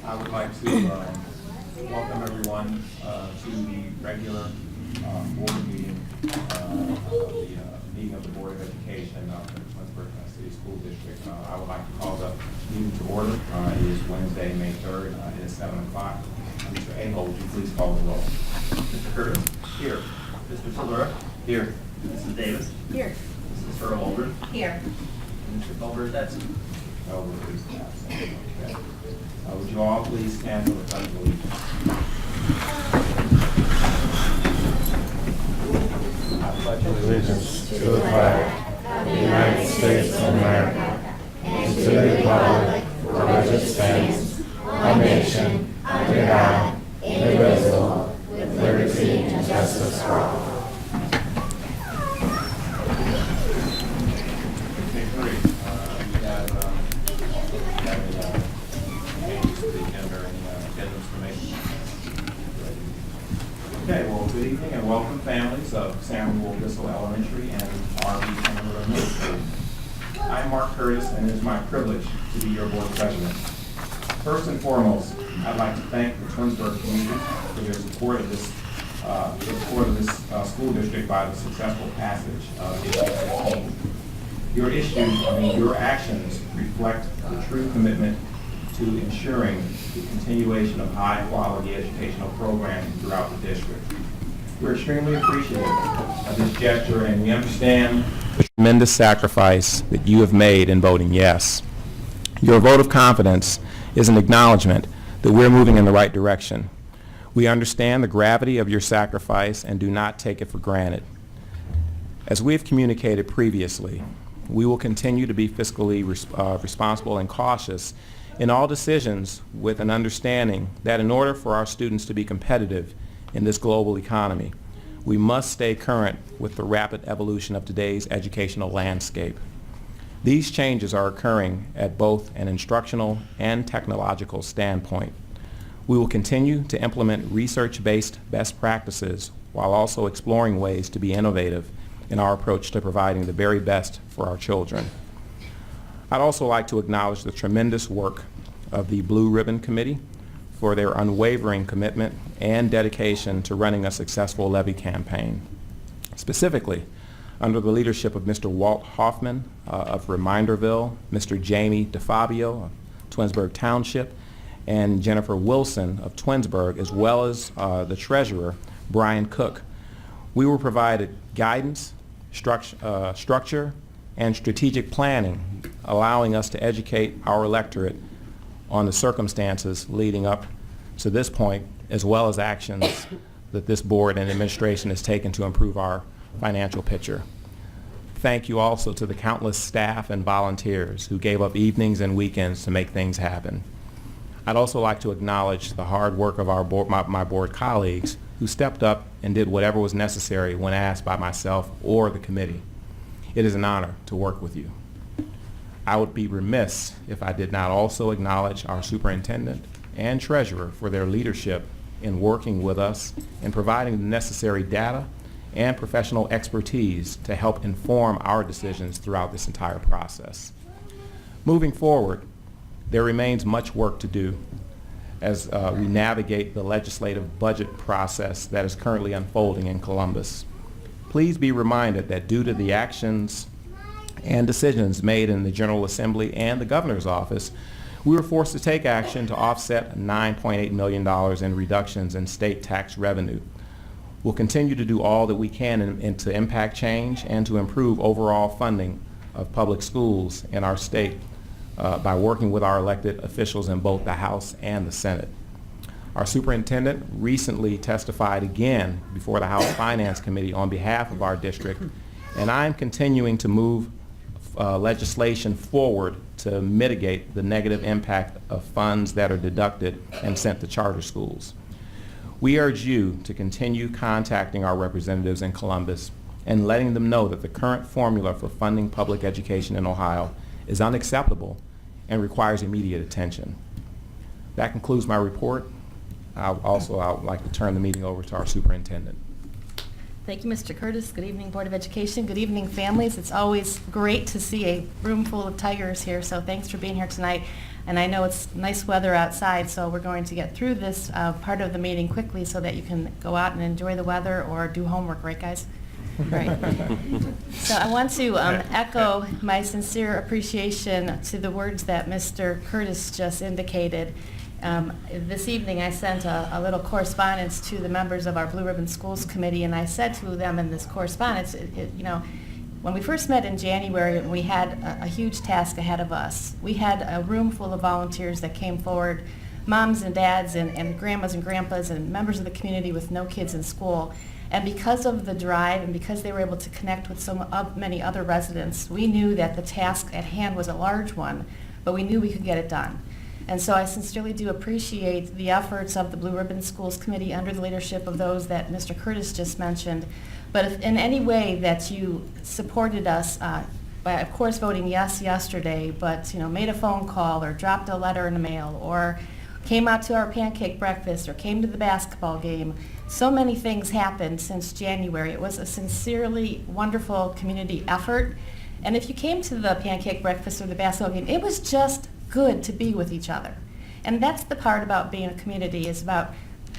I would like to welcome everyone to the regular board meeting meeting of the Board of Education for the Twinsburg City School District. I would like to call the meeting to order. It is Wednesday, May 3rd. It is 7 o'clock. Mr. Aho, would you please call the roll? Mr. Curtis? Here. Mr. Tillera? Here. Mrs. Davis? Here. Mrs. Earl-Olbert? Here. Mr. Colbert, that's Over is absent. Okay. Would you all please stand for the Pledge of Allegiance? I pledge Allegiance to the flag of the United States of America and to the republic for which it stands, one nation, under God, indivisible, with liberty and justice for all. Okay, well, good evening and welcome families of Samuel Bissell Elementary and R.B. Cameron Middle School. I'm Mark Curtis, and it is my privilege to be your board president. First and foremost, I'd like to thank the Twinsburg community for their support of this school district by the successful passage of Issue 15. Your actions reflect the true commitment to ensuring the continuation of high-quality educational programming throughout the district. We're extremely appreciative of this gesture, and we understand the tremendous sacrifice that you have made in voting yes. Your vote of confidence is an acknowledgement that we're moving in the right direction. We understand the gravity of your sacrifice and do not take it for granted. As we have communicated previously, we will continue to be fiscally responsible and cautious in all decisions, with an understanding that in order for our students to be competitive in this global economy, we must stay current with the rapid evolution of today's educational landscape. These changes are occurring at both an instructional and technological standpoint. We will continue to implement research-based best practices while also exploring ways to be innovative in our approach to providing the very best for our children. I'd also like to acknowledge the tremendous work of the Blue Ribbon Committee for their unwavering commitment and dedication to running a successful levy campaign. Specifically, under the leadership of Mr. Walt Hoffman of Reminderville, Mr. Jamie DeFabio of Twinsburg Township, and Jennifer Wilson of Twinsburg, as well as the treasurer, Brian Cook. We were provided guidance, structure, and strategic planning, allowing us to educate our electorate on the circumstances leading up to this point, as well as actions that this board and administration has taken to improve our financial picture. Thank you also to the countless staff and volunteers who gave up evenings and weekends to make things happen. I'd also like to acknowledge the hard work of our board, my board colleagues who stepped up and did whatever was necessary when asked by myself or the committee. It is an honor to work with you. I would be remiss if I did not also acknowledge our superintendent and treasurer for their leadership in working with us and providing the necessary data and professional expertise to help inform our decisions throughout this entire process. Moving forward, there remains much work to do as we navigate the legislative budget process that is currently unfolding in Columbus. Please be reminded that due to the actions and decisions made in the General Assembly and the Governor's Office, we were forced to take action to offset $9.8 million in reductions in state tax revenue. We'll continue to do all that we can to impact change and to improve overall funding of public schools in our state by working with our elected officials in both the House and the Senate. Our superintendent recently testified again before the House Finance Committee on behalf of our district, and I'm continuing to move legislation forward to mitigate the negative impact of funds that are deducted and sent to charter schools. We urge you to continue contacting our representatives in Columbus and letting them know that the current formula for funding public education in Ohio is unacceptable and requires immediate attention. That concludes my report. I would like to turn the meeting over to our superintendent. Thank you, Mr. Curtis. Good evening, Board of Education. Good evening, families. It's always great to see a room full of tigers here, so thanks for being here tonight. And I know it's nice weather outside, so we're going to get through this part of the meeting quickly so that you can go out and enjoy the weather or do homework, right, guys? Right. So I want to echo my sincere appreciation to the words that Mr. Curtis just indicated. This evening I sent a little correspondence to the members of our Blue Ribbon Schools Committee, and I said to them in this correspondence, when we first met in January, we had a huge task ahead of us. We had a room full of volunteers that came forward, moms and dads and grandmas and grandpas and members of the community with no kids in school. And because of the drive and because they were able to connect with many other residents, we knew that the task at hand was a large one, but we knew we could get it done. And so I sincerely do appreciate the efforts of the Blue Ribbon Schools Committee under the leadership of those that Mr. Curtis just mentioned. But if in any way that you supported us by, of course, voting yes yesterday, but made a phone call or dropped a letter in the mail or came out to our pancake breakfast or came to the basketball game, so many things happened since January. It was a sincerely wonderful community effort. And if you came to the pancake breakfast or the basketball game, it was just good to be with each other. And that's the part about being a community, is about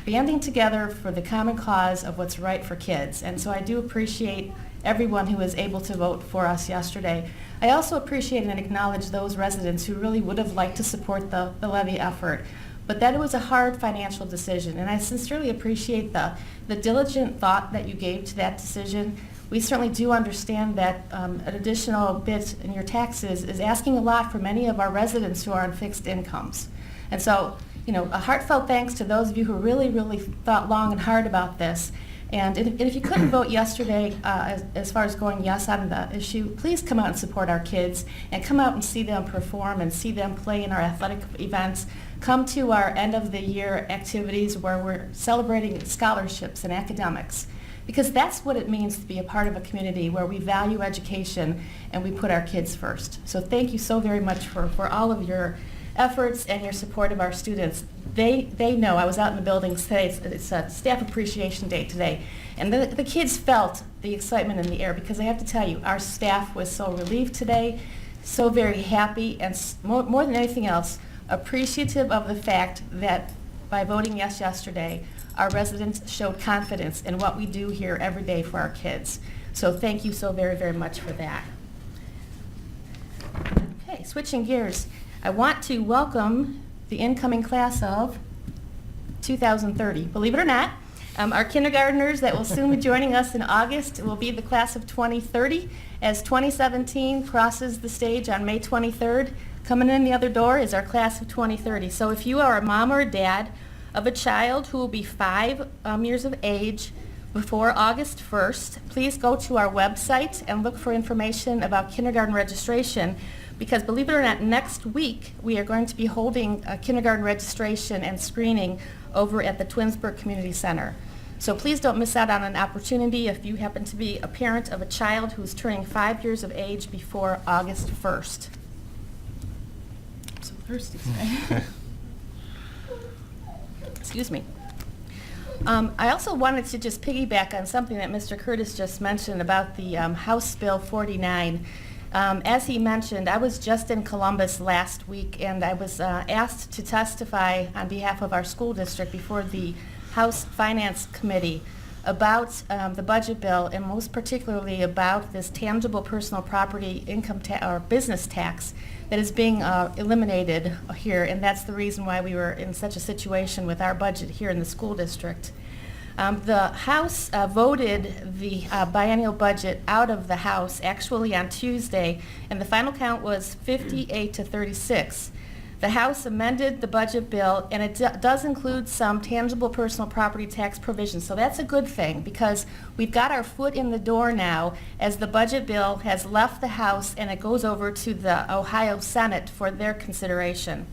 banding together for the common cause of what's right for kids. And so I do appreciate everyone who was able to vote for us yesterday. I also appreciate and acknowledge those residents who really would have liked to support the levy effort, but that it was a hard financial decision. And I sincerely appreciate the diligent thought that you gave to that decision. We certainly do understand that an additional bit in your taxes is asking a lot for many of our residents who are on fixed incomes. And so, a heartfelt thanks to those of you who really, really thought long and hard about this. And if you couldn't vote yesterday as far as going yes on the issue, please come out and support our kids and come out and see them perform and see them play in our athletic events. Come to our end of the year activities where we're celebrating scholarships and academics, because that's what it means to be a part of a community where we value education and we put our kids first. So thank you so very much for all of your efforts and your support of our students. They know. I was out in the buildings today. It's a staff appreciation day today. And the kids felt the excitement in the air, because I have to tell you, our staff was so relieved today, so very happy, and more than anything else, appreciative of the fact that by voting yes yesterday, our residents showed confidence in what we do here every day for our kids. So thank you so very, very much for that. Okay, switching gears. I want to welcome the incoming class of 2030. Believe it or not, our kindergartners that will soon be joining us in August will be the class of 2030, as 2017 crosses the stage on May 23rd. Coming in the other door is our class of 2030. So if you are a mom or a dad of a child who will be 5 years of age before August 1st, please go to our website and look for information about kindergarten registration, because believe it or not, next week we are going to be holding a kindergarten registration and screening over at the Twinsburg Community Center. So please don't miss out on an opportunity if you happen to be a parent of a child who is turning 5 years of age before August 1st. I'm so thirsty today. Excuse me. I also wanted to just piggyback on something that Mr. Curtis just mentioned about the House Bill 49. As he mentioned, I was just in Columbus last week, and I was asked to testify on behalf of our school district before the House Finance Committee about the budget bill, and most particularly about this tangible personal property income or business tax that is being eliminated here, and that's the reason why we were in such a situation with our budget here in the school district. The House voted the biennial budget out of the House actually on Tuesday, and the final count was 58 to 36. The House amended the budget bill, and it does include some tangible personal property tax provisions. So that's a good thing, because we've got our foot in the door now as the budget bill has left the House and it goes over to the Ohio Senate for their consideration.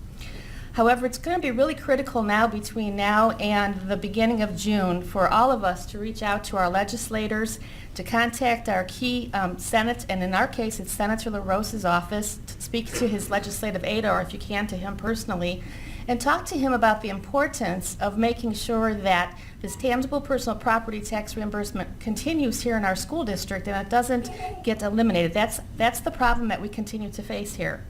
However, it's going to be really critical now between now and the beginning of June for all of us to reach out to our legislators, to contact our key Senate, and in our case it's Senator LaRosa's office, to speak to his legislative aide, or if you can, to him personally, and talk to him about the importance of making sure that this tangible personal property tax reimbursement continues here in our school district and it doesn't get eliminated. That's the problem that we continue to face here.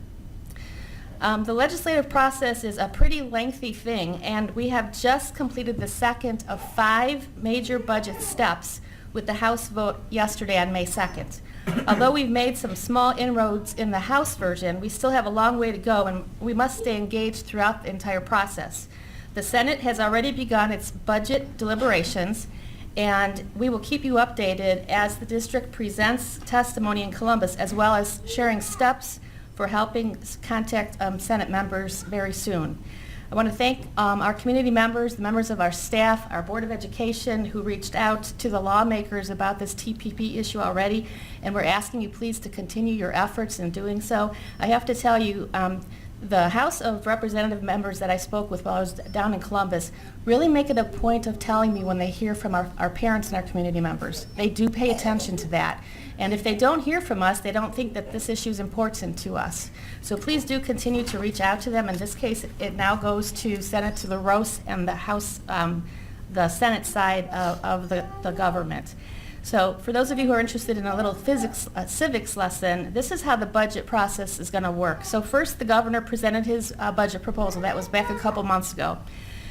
The legislative process is a pretty lengthy thing, and we have just completed the second of 5 major budget steps with the House vote yesterday on May 2nd. Although we've made some small inroads in the House version, we still have a long way to go, and we must stay engaged throughout the entire process. The Senate has already begun its budget deliberations, and we will keep you updated as the district presents testimony in Columbus, as well as sharing steps for helping contact Senate members very soon. I want to thank our community members, the members of our staff, our Board of Education who reached out to the lawmakers about this TPP issue already, and we're asking you please to continue your efforts in doing so. I have to tell you, the House of Representative members that I spoke with while I was down in Columbus really make it a point of telling me when they hear from our parents and our community members. They do pay attention to that. And if they don't hear from us, they don't think that this issue is important to us. So please do continue to reach out to them. In this case, it now goes to Senator LaRose and the House, the Senate side of the government. So for those of you who are interested in a little civics lesson, this is how the budget process is going to work. So first the governor presented his budget proposal. That was back a couple months ago.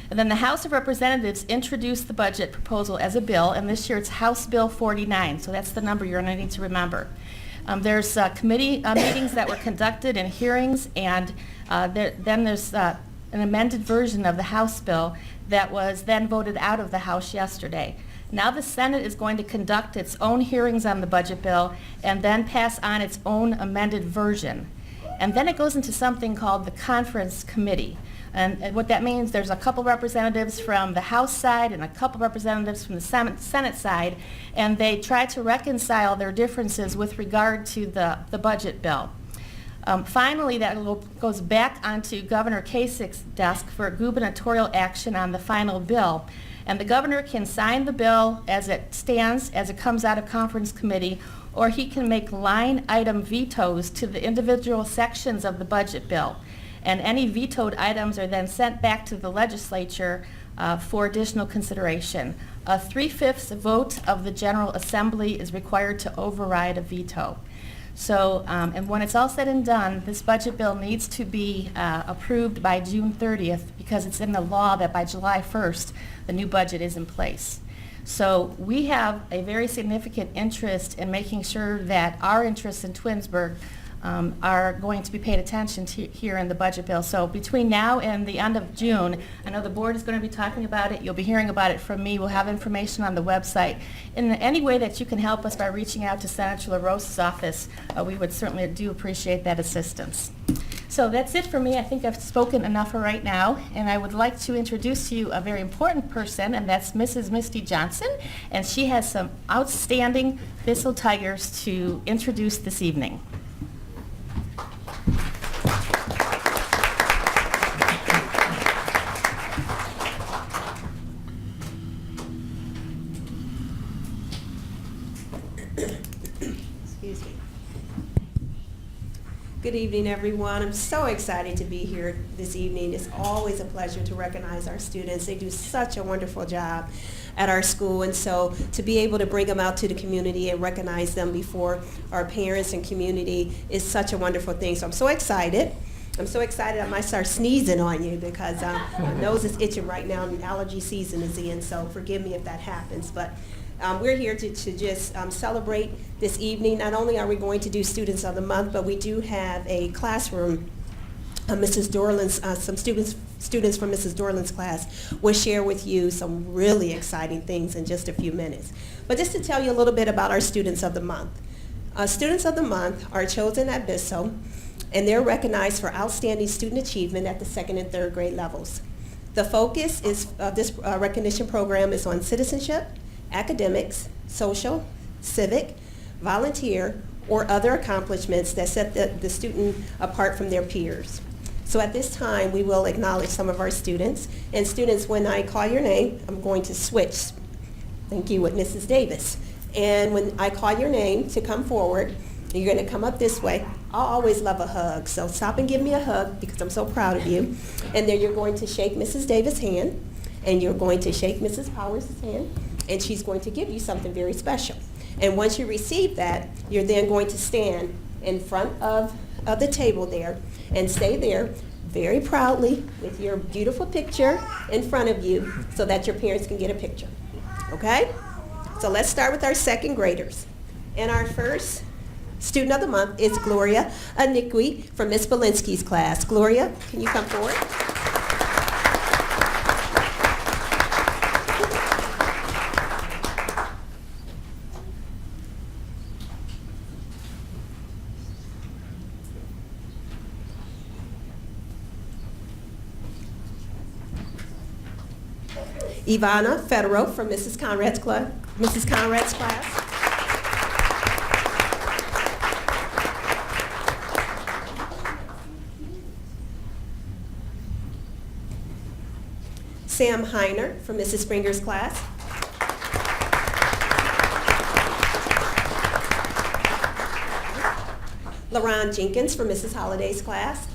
And then the House of Representatives introduced the budget proposal as a bill, and this year it's House Bill 49, so that's the number you're going to need to remember. There's committee meetings that were conducted and hearings, and then there's an amended version of the House bill that was then voted out of the House yesterday. Now the Senate is going to conduct its own hearings on the budget bill and then pass on its own amended version. And then it goes into something called the conference committee. And what that means, there's a couple representatives from the House side and a couple representatives from the Senate side, and they try to reconcile their differences with regard to the budget bill. Finally, that goes back onto Governor Kasich's desk for gubernatorial action on the final bill. And the governor can sign the bill as it stands, as it comes out of conference committee, or he can make line item vetoes to the individual sections of the budget bill. And any vetoed items are then sent back to the legislature for additional consideration. A 3/5 vote of the General Assembly is required to override a veto. So, and when it's all said and done, this budget bill needs to be approved by June 30th because it's in the law that by July 1st, the new budget is in place. So we have a very significant interest in making sure that our interests in Twinsburg are going to be paid attention to here in the budget bill. So between now and the end of June, I know the board is going to be talking about it. You'll be hearing about it from me. We'll have information on the website. In any way that you can help us by reaching out to Senator LaRose's office, we would certainly do appreciate that assistance. So that's it for me. I think I've spoken enough for right now, and I would like to introduce to you a very important person, and that's Mrs. Misty Johnson, and she has some outstanding Thistle Tigers to introduce this evening. Excuse me. Good evening, everyone. I'm so excited to be here this evening. It's always a pleasure to recognize our students. They do such a wonderful job at our school, and so to be able to bring them out to the community and recognize them before our parents and community is such a wonderful thing. So I'm so excited. I'm so excited I might start sneezing on you because my nose is itching right now and allergy season is in, so forgive me if that happens. But we're here to just celebrate this evening. Not only are we going to do Students of the Month, but we do have a classroom. Mrs. Dorland's, some students from Mrs. Dorland's class will share with you some really exciting things in just a few minutes. But just to tell you a little bit about our Students of the Month. Students of the Month are chosen at BISO, and they're recognized for outstanding student achievement at the 2nd and 3rd grade levels. The focus is this recognition program is on citizenship, academics, social, civic, volunteer, or other accomplishments that set the student apart from their peers. So at this time, we will acknowledge some of our students. And students, when I call your name, I'm going to switch. Thank you, with Mrs. Davis. And when I call your name to come forward, you're going to come up this way. I always love a hug, so stop and give me a hug because I'm so proud of you. And then you're going to shake Mrs. Davis' hand, and you're going to shake Mrs. Powers' hand, and she's going to give you something very special. And once you receive that, you're then going to stand in front of of the table there and stay there very proudly with your beautiful picture in front of you so that your parents can get a picture. Okay? So let's start with our second graders. And our first student of the month is Gloria Aniqui from Miss Belinsky's class. Gloria, can you come forward? Ivana Federo from Mrs. Conrad's class. Sam Heiner from Mrs. Springer's class. LaRon Jenkins from Mrs. Holliday's class.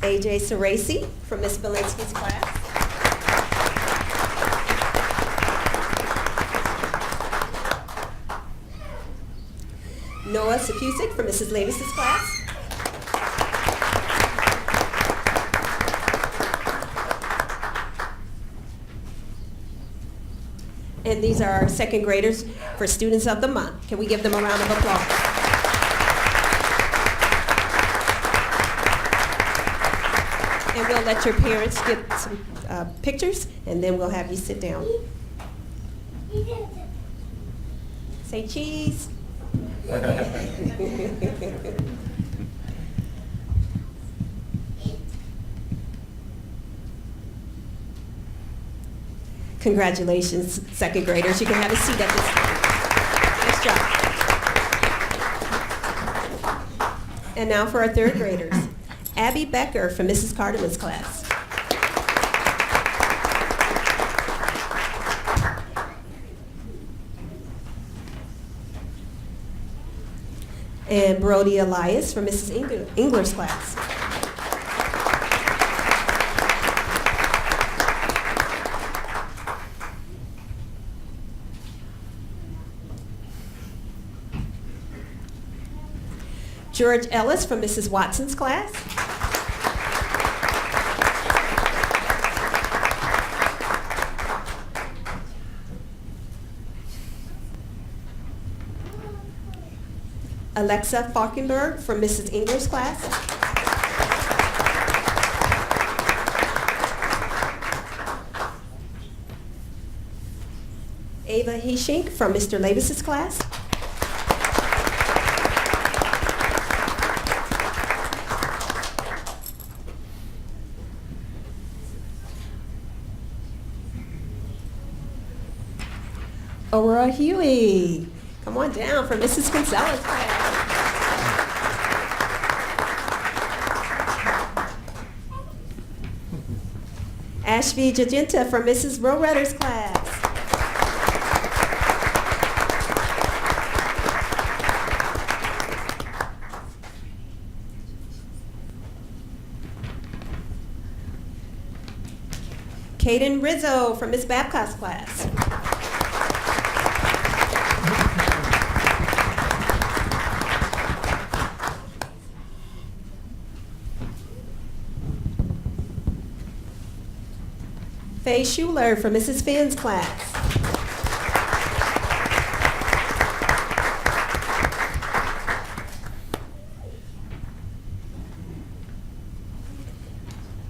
AJ Ceresi from Miss Belinsky's class. Noah Sapusik from Mrs. Levis's class. And these are our second graders for Students of the Month. Can we give them a round of applause? And we'll let your parents get some pictures, and then we'll have you sit down. Say cheese. Congratulations, second graders. You can have a seat at this time. Nice job. And now for our third graders. Abby Becker from Mrs. Carterman's class. And Brody Elias from Mrs. Engler's class. George Ellis from Mrs. Watson's class. Alexa Falkenberg from Mrs. Engler's class. Ava Heschink from Mr. Levis's class. Aurora Huey, come on down from Mrs. Gonzalez's class. Ashby Jacinta from Mrs. Rowetters' class. Kaden Rizzo from Miss Babcock's class. Faye Schuler from Mrs. Finn's class.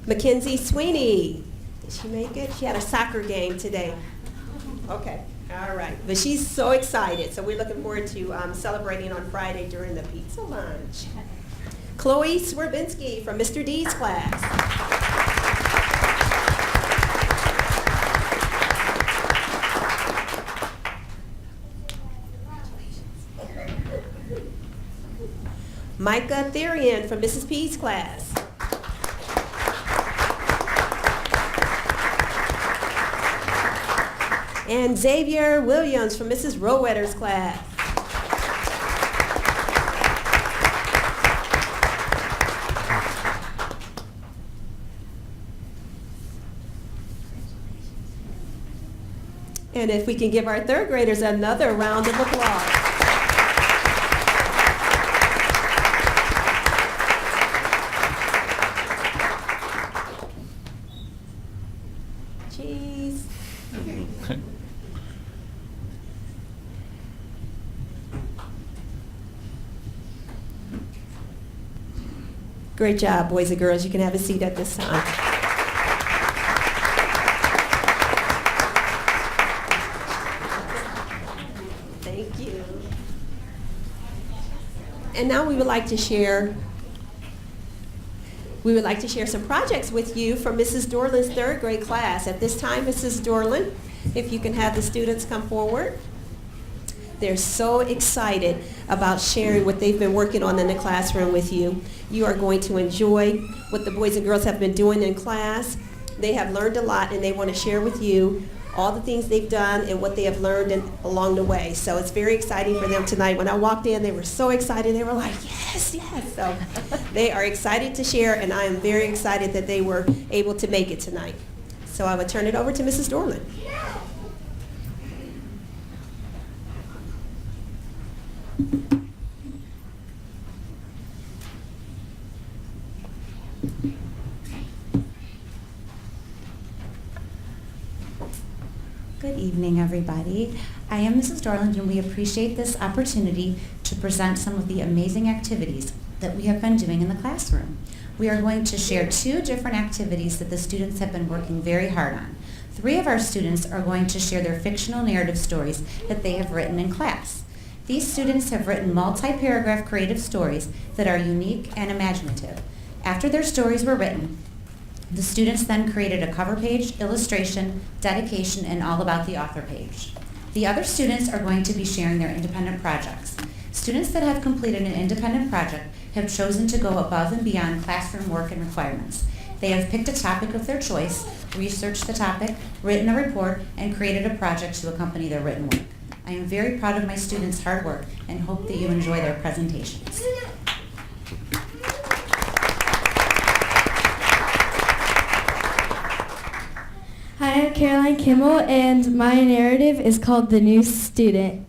Mackenzie Sweeney. Did she make it? She had a soccer game today. Okay, all right. But she's so excited, so we're looking forward to celebrating on Friday during the pizza lunch. Chloe Swerbinski from Mr. D's class. Micah Therian from Mrs. P's class. And Xavier Williams from Mrs. Rowetter's class. And if we can give our third graders another round of applause. Cheese. Great job, boys and girls. You can have a seat at this time. Thank you. And now we would like to share some projects with you from Mrs. Dorland's third grade class. At this time, Mrs. Dorland, if you can have the students come forward. They're so excited about sharing what they've been working on in the classroom with you. You are going to enjoy what the boys and girls have been doing in class. They have learned a lot, and they want to share with you all the things they've done and what they have learned along the way. So it's very exciting for them tonight. When I walked in, they were so excited. They were like, yes, yes. So they are excited to share, and I am very excited that they were able to make it tonight. So I would turn it over to Mrs. Dorland. Good evening, everybody. I am Mrs. Dorland, and we appreciate this opportunity to present some of the amazing activities that we have been doing in the classroom. We are going to share 2 different activities that the students have been working very hard on. 3 of our students are going to share their fictional narrative stories that they have written in class. These students have written multi-paragraph creative stories that are unique and imaginative. After their stories were written, the students then created a cover page, illustration, dedication, and all about the author page. The other students are going to be sharing their independent projects. Students that have completed an independent project have chosen to go above and beyond classroom work and requirements. They have picked a topic of their choice, researched the topic, written a report, and created a project to accompany their written work. I am very proud of my students' hard work and hope that you enjoy their presentations. Hi, I'm Caroline Kimmel, and my narrative is called The New Student.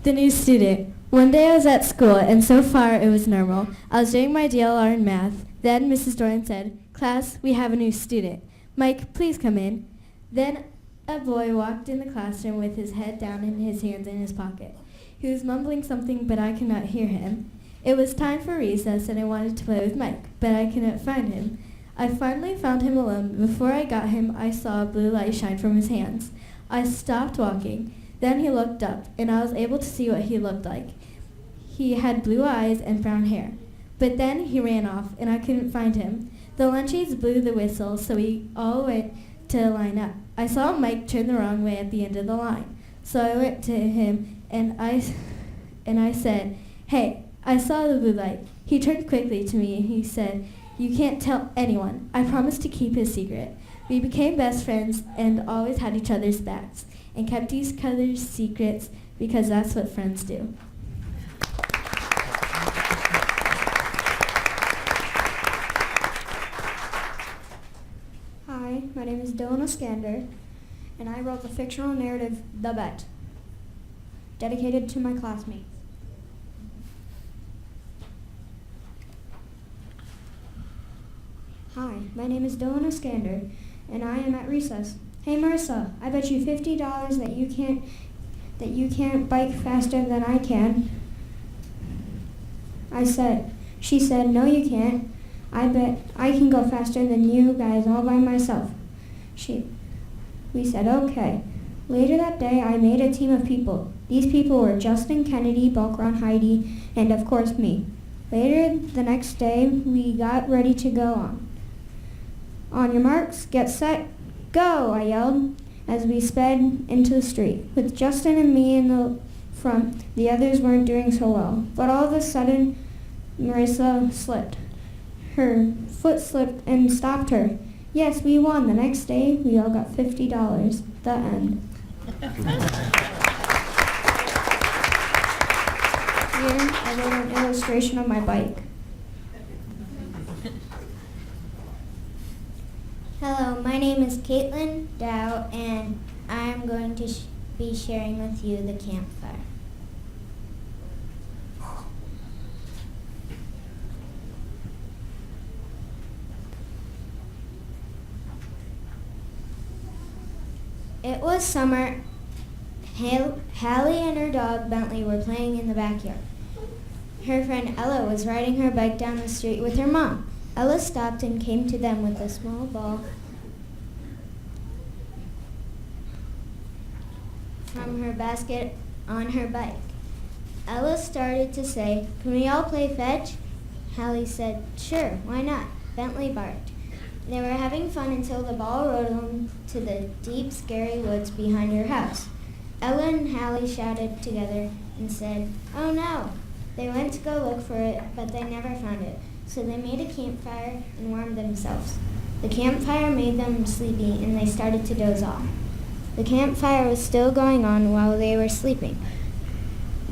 The New Student. One day I was at school, and so far it was normal. I was doing my DLR in math. Then Mrs. Dorland said, "Class, we have a new student. Mike, please come in." Then a boy walked in the classroom with his head down and his hands in his pocket. He was mumbling something, but I could not hear him. It was time for recess, and I wanted to play with Mike, but I could not find him. I finally found him alone. Before I got him, I saw a blue light shine from his hands. I stopped walking. Then he looked up, and I was able to see what he looked like. He had blue eyes and brown hair. But then he ran off, and I couldn't find him. The lunchies blew the whistle, so we all went to line up. I saw Mike turn the wrong way at the end of the line. So I went to him, and I said, "Hey, I saw the blue light." He turned quickly to me, and he said, "You can't tell anyone." I promised to keep his secret. We became best friends and always had each other's backs and kept each other's secrets because that's what friends do. Hi, my name is Dylan Oskander, and I wrote the fictional narrative, The Bet, dedicated to my classmates. Hi, my name is Dylan Oskander, and I am at recess. Hey Marissa, I bet you $50 that you can't bike faster than I can. She said, "No you can't. I bet I can go faster than you guys all by myself." We said, "Okay." Later that day, I made a team of people. These people were Justin, Kennedy, Belkron, Heidi, and of course me. Later the next day, we got ready to go on. "On your marks, get set, go," I yelled as we sped into the street. With Justin and me in the front, the others weren't doing so well. But all of a sudden, Marissa slipped. Her foot slipped and stopped her. Yes, we won. The next day, we all got $50. The end. Here, I wrote an illustration of my bike. Hello, my name is Caitlin Dow, and I'm going to be sharing with you the campfire. It was summer. Hallie and her dog Bentley were playing in the backyard. Her friend Ella was riding her bike down the street with her mom. Ella stopped and came to them with a small ball from her basket on her bike. Ella started to say, "Can we all play fetch?" Hallie said, "Sure, why not?" Bentley barked. They were having fun until the ball rode them to the deep, scary woods behind her house. Ella and Hallie shouted together and said, "Oh no!" They went to go look for it, but they never found it. So they made a campfire and warmed themselves. The campfire made them sleepy, and they started to doze off. The campfire was still going on while they were sleeping.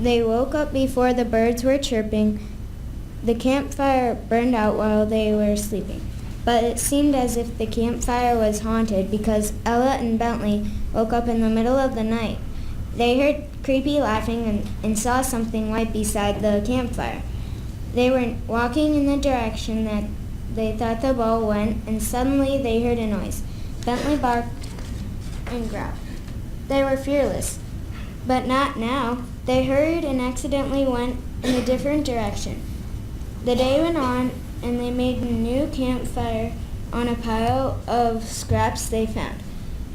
They woke up before the birds were chirping. The campfire burned out while they were sleeping. But it seemed as if the campfire was haunted because Ella and Bentley woke up in the middle of the night. They heard creepy laughing and saw something white beside the campfire. They were walking in the direction that they thought the ball went, and suddenly they heard a noise. Bentley barked and growled. They were fearless, but not now. They hurried and accidentally went in a different direction. The day went on, and they made a new campfire on a pile of scraps they found.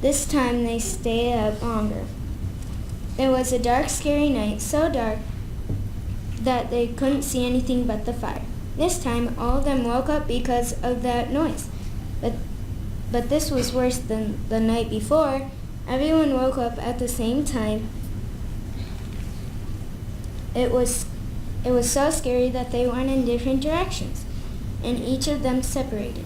This time they stayed up longer. It was a dark, scary night, so dark that they couldn't see anything but the fire. This time, all of them woke up because of that noise. But this was worse than the night before. Everyone woke up at the same time. It was so scary that they went in different directions, and each of them separated.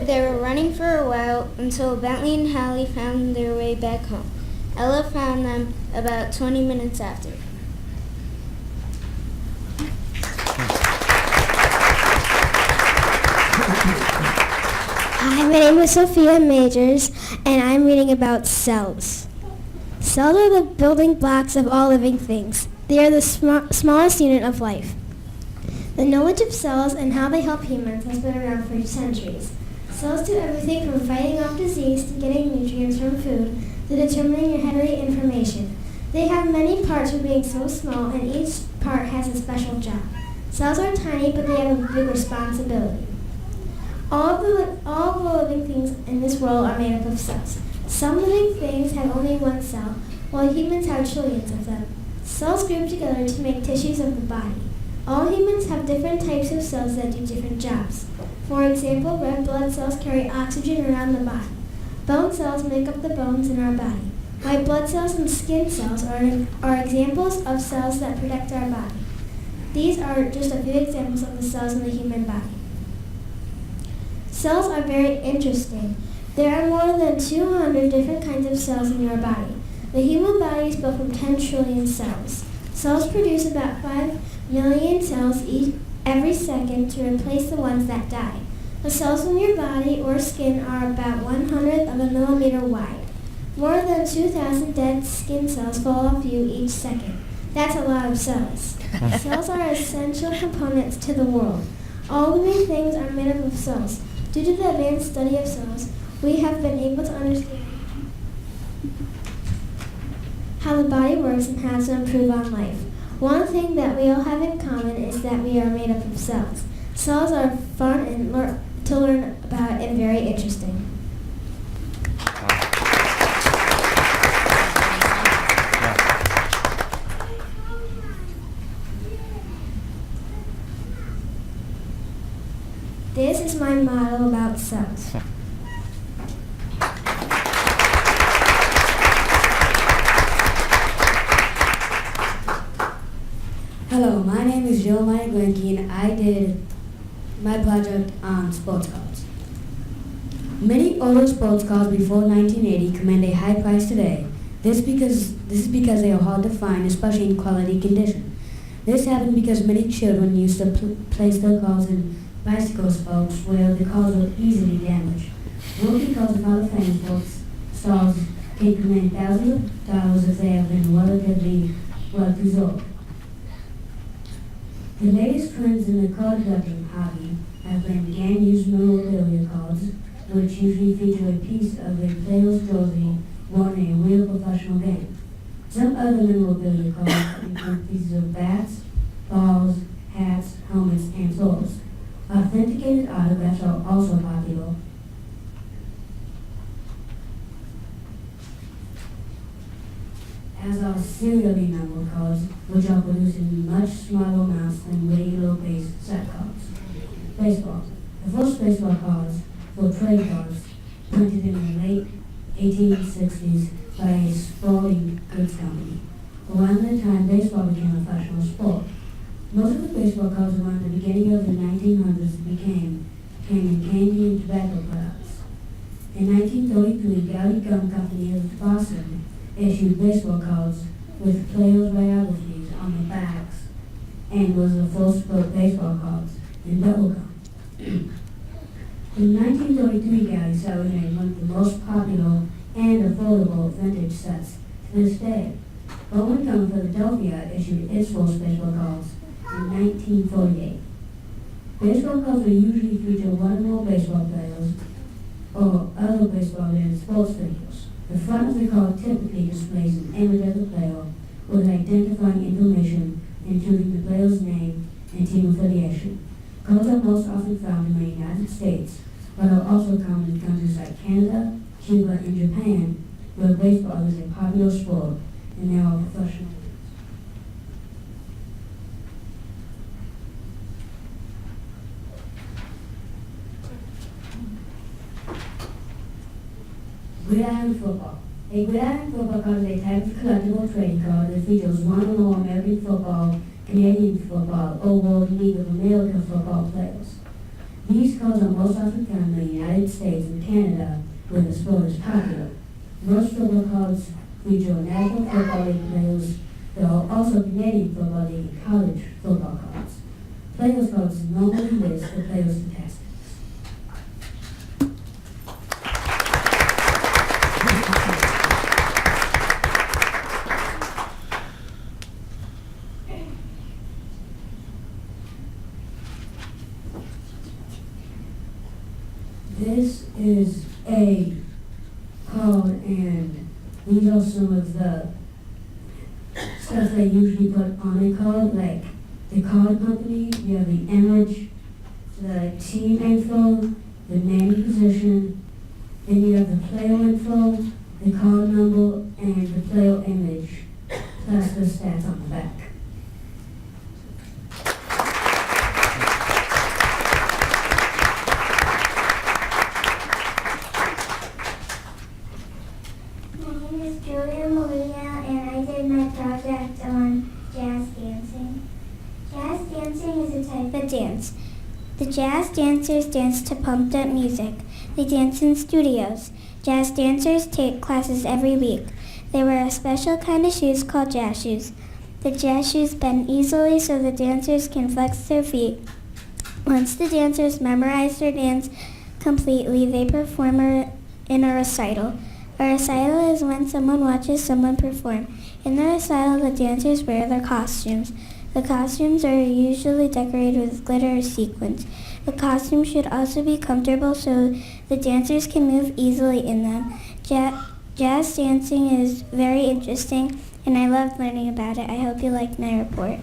They were running for a while until Bentley and Hallie found their way back home. Ella found them about 20 minutes after. Hi, my name is Sophia Majors, and I'm reading about cells. Cells are the building blocks of all living things. They are the smallest unit of life. The knowledge of cells and how they help humans has been around for centuries. Cells do everything from fighting off disease to getting nutrients from food to determining your head rate information. They have many parts for being so small, and each part has a special job. Cells are tiny, but they have a big responsibility. All the living things in this world are made up of cells. Some living things have only one cell, while humans have trillions of them. Cells group together to make tissues of the body. All humans have different types of cells that do different jobs. For example, red blood cells carry oxygen around the body. Bone cells make up the bones in our body. White blood cells and skin cells are examples of cells that protect our body. These are just a few examples of the cells in the human body. Cells are very interesting. There are more than 200 different kinds of cells in your body. The human body is built from 10 trillion cells. Cells produce about 5 million cells every second to replace the ones that die. The cells in your body or skin are about 1/100th of a millimeter wide. More than 2,000 dead skin cells fall off you each second. That's a lot of cells. Cells are essential components to the world. All living things are made up of cells. Due to the advanced study of cells, we have been able to understand how the body works and how to improve on life. One thing that we all have in common is that we are made up of cells. Cells are fun and to learn about and very interesting. This is my motto about cells. Hello, my name is Jeremiah Glenke, and I did my project on sports cars. Many older sports cars before 1980 command a high price today. This is because they are hard to find, especially in quality condition. This happened because many children used to place their cars in bicycle spokes where the cars were easily damaged. Rookie cars of other famous sports stars can command thousands of dollars if they have been relatively well preserved. The latest trends in the card collecting hobby have been gang-used memorabilia cards, which usually feature a piece of a player's jersey worn in a real professional game. Some other memorabilia cards include pieces of bats, balls, hats, helmets, and swords. Authenticated autographs are also popular. As are serially numbered cards, which are produced in much smaller amounts than regular base set cards. Baseball. The first baseball cards were trade cards printed in the late 1860s by a sporting goods company. Around that time, baseball became a professional sport. Most of the baseball cards around the beginning of the 1900s came in candy and tobacco products. In 1933, Galley Gum Company of Boston issued baseball cards with players' biographies on the backs and was the first to put baseball cards in bubblegum. In 1933, Galley celebrated one of the most popular and affordable vintage sets to this day. Bowling Gum Philadelphia issued its first baseball cards in 1948. Baseball cards will usually feature one or more baseball players or other baseball-related sports figures. The front of the card typically displays an image of the player with identifying information, including the player's name and team affiliation. Cards are most often found in the United States, but are also common in countries like Canada, Cuba, and Japan, where baseball is a popular sport and there are professional leagues. Gridiron football. A gridiron football card is a type of collectible trading card that features one or more American football, Canadian football, or World League of America football players. These cards are most often found in the United States and Canada, where the sport is popular. Most football cards feature National Football League players. There are also Canadian Football League and college football cards. Players' cards normally list the players' statistics. This is a card, and these are some of the stuff they usually put on a card, like the card company. You have the image, the team info, the name and position, then you have the player info, the card number, and the player image, plus the stats on the back. Dance. The jazz dancers dance to pumped up music. They dance in studios. Jazz dancers take classes every week. They wear a special kind of shoes called jazz shoes. The jazz shoes bend easily so the dancers can flex their feet. Once the dancers memorize their dance completely, they perform in a recital. A recital is when someone watches someone perform. In the recital, the dancers wear their costumes. The costumes are usually decorated with glitter or sequins. The costumes should also be comfortable so the dancers can move easily in them. Jazz dancing is very interesting, and I loved learning about it. I hope you liked my report.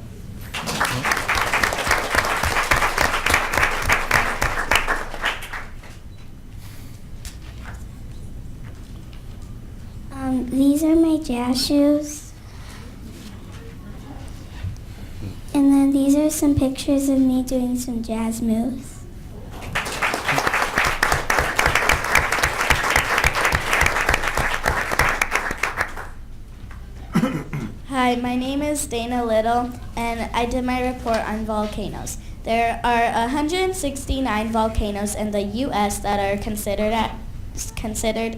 These are my jazz shoes. And then these are some pictures of me doing some jazz moves. Hi, my name is Dana Little, and I did my report on volcanoes. There are 169 volcanoes in the U.S. that are considered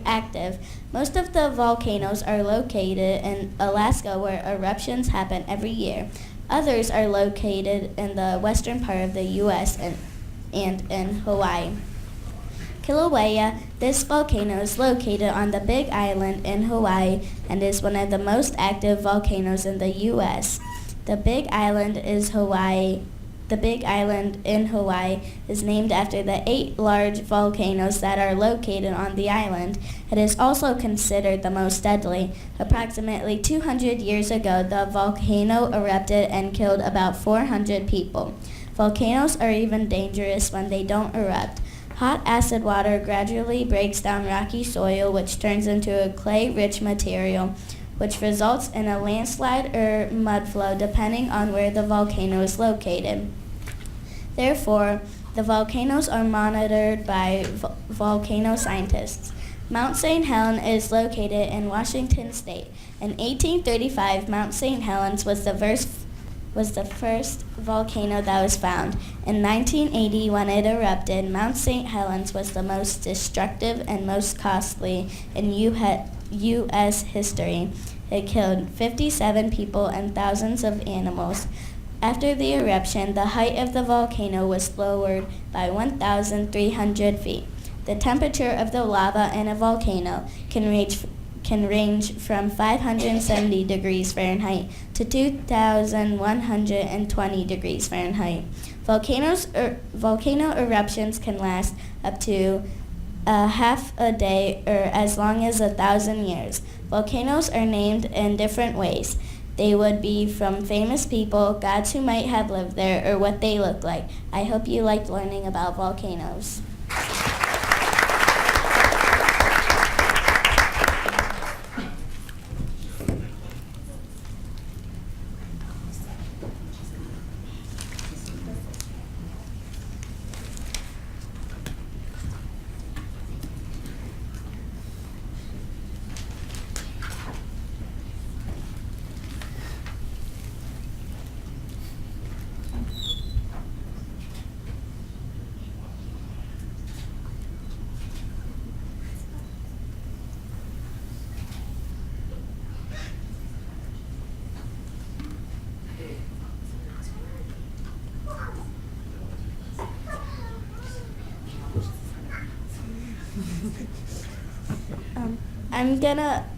active. Most of the volcanoes are located in Alaska, where eruptions happen every year. Others are located in the western part of the U.S. and and in Hawaii. Kilauea, this volcano is located on the Big Island in Hawaii and is one of the most active volcanoes in the U.S. The Big Island in Hawaii is named after the 8 large volcanoes that are located on the island. It is also considered the most deadly. Approximately 200 years ago, the volcano erupted and killed about 400 people. Volcanoes are even dangerous when they don't erupt. Hot acid water gradually breaks down rocky soil, which turns into a clay-rich material, which results in a landslide or mud flow depending on where the volcano is located. Therefore, the volcanoes are monitored by volcano scientists. Mount St. Helens is located in Washington State. In 1835, Mount St. Helens was the first volcano that was found. In 1980, when it erupted, Mount St. Helens was the most destructive and most costly in U.S. history. It killed 57 people and thousands of animals. After the eruption, the height of the volcano was lowered by 1,300 feet. The temperature of the lava in a volcano can range from 570 degrees Fahrenheit to 2,120 degrees Fahrenheit. Volcano eruptions can last up to half a day or as long as 1,000 years. Volcanoes are named in different ways. They would be from famous people, gods who might have lived there, or what they look like. I hope you liked learning about volcanoes.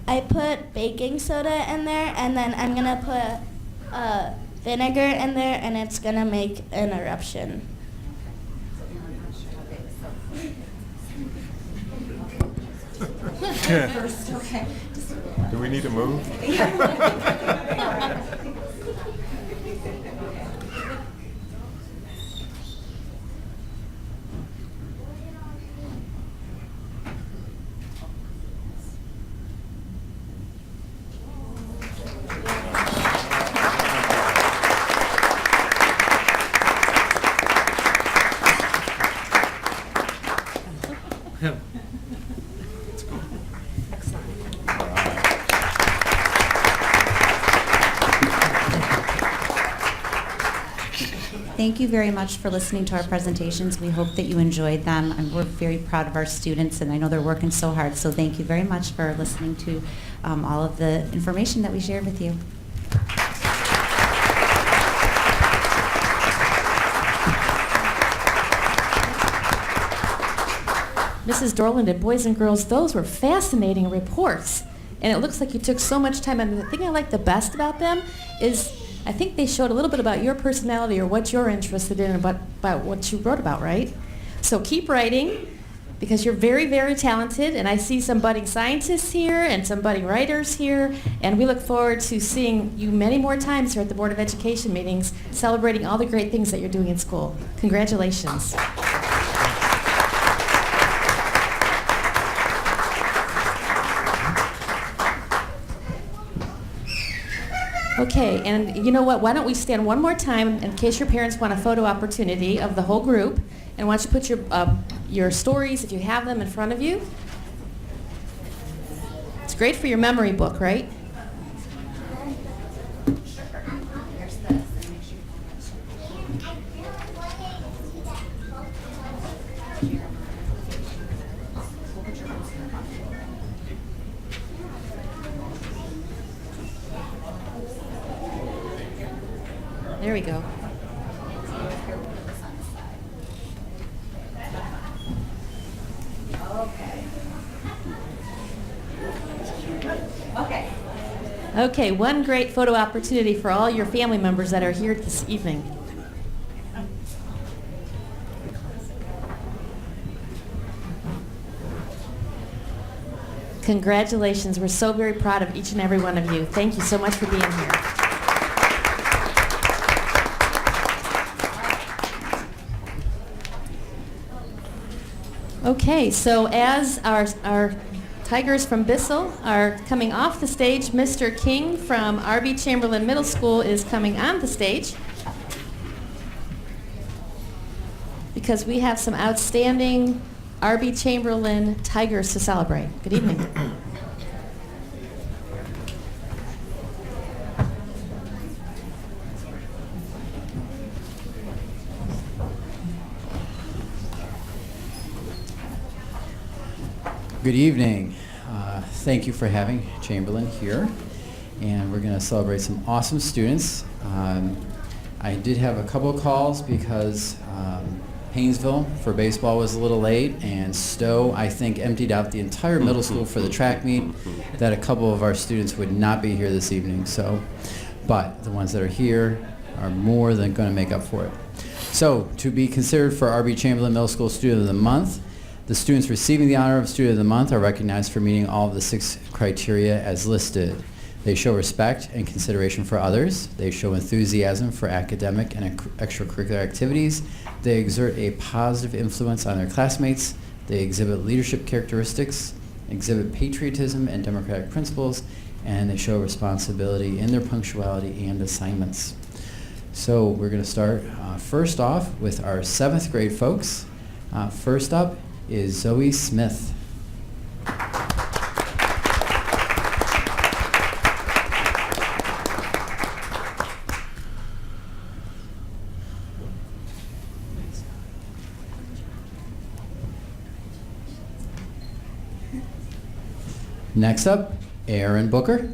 I put baking soda in there, and then I'm gonna put vinegar in there, and it's gonna make an eruption. Do we need to move? Thank you very much for listening to our presentations. We hope that you enjoyed them, and we're very proud of our students, and I know they're working so hard, so thank you very much for listening to all of the information that we shared with you. Mrs. Dorland and boys and girls, those were fascinating reports. And it looks like you took so much time. And the thing I like the best about them is I think they showed a little bit about your personality or what you're interested in, about what you wrote about, right? So keep writing, because you're very, very talented. And I see some budding scientists here and some budding writers here. And we look forward to seeing you many more times here at the Board of Education meetings, celebrating all the great things that you're doing in school. Congratulations. Okay, and you know what? Why don't we stand one more time in case your parents want a photo opportunity of the whole group. And why don't you put your stories, if you have them, in front of you. It's great for your memory book, right? There we go. Okay, one great photo opportunity for all your family members that are here this evening. Congratulations. We're so very proud of each and every one of you. Thank you so much for being here. Okay, so as our Tigers from Bissell are coming off the stage, Mr. King from R.B. Chamberlain Middle School is coming on the stage because we have some outstanding R.B. Chamberlain Tigers to celebrate. Good evening. Good evening. Thank you for having Chamberlain here. And we're going to celebrate some awesome students. I did have a couple of calls because Painesville for baseball was a little late, and Stowe, I think, emptied out the entire middle school for the track meet, that a couple of our students would not be here this evening. But the ones that are here are more than going to make up for it. So, to be considered for R.B. Chamberlain Middle School Student of the Month, the students receiving the honor of Student of the Month are recognized for meeting all of the 6 criteria as listed. They show respect and consideration for others. They show enthusiasm for academic and extracurricular activities. They exert a positive influence on their classmates. They exhibit leadership characteristics, exhibit patriotism and democratic principles, and they show responsibility in their punctuality and assignments. So we're going to start first off with our 7th grade folks. First up is Zoe Smith. Next up, Aaron Booker.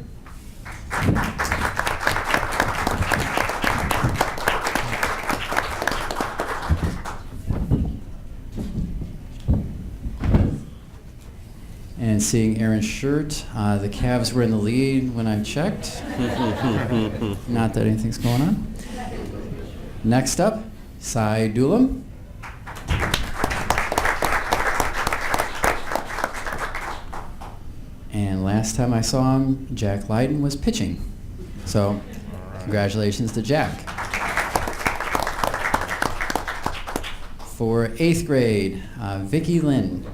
And seeing Aaron's shirt, the Cavs were in the lead when I checked. Not that anything's going on. Next up, Cy Doolam. And last time I saw him, Jack Lydon was pitching. So, congratulations to Jack. For 8th grade, Vicki Lynn.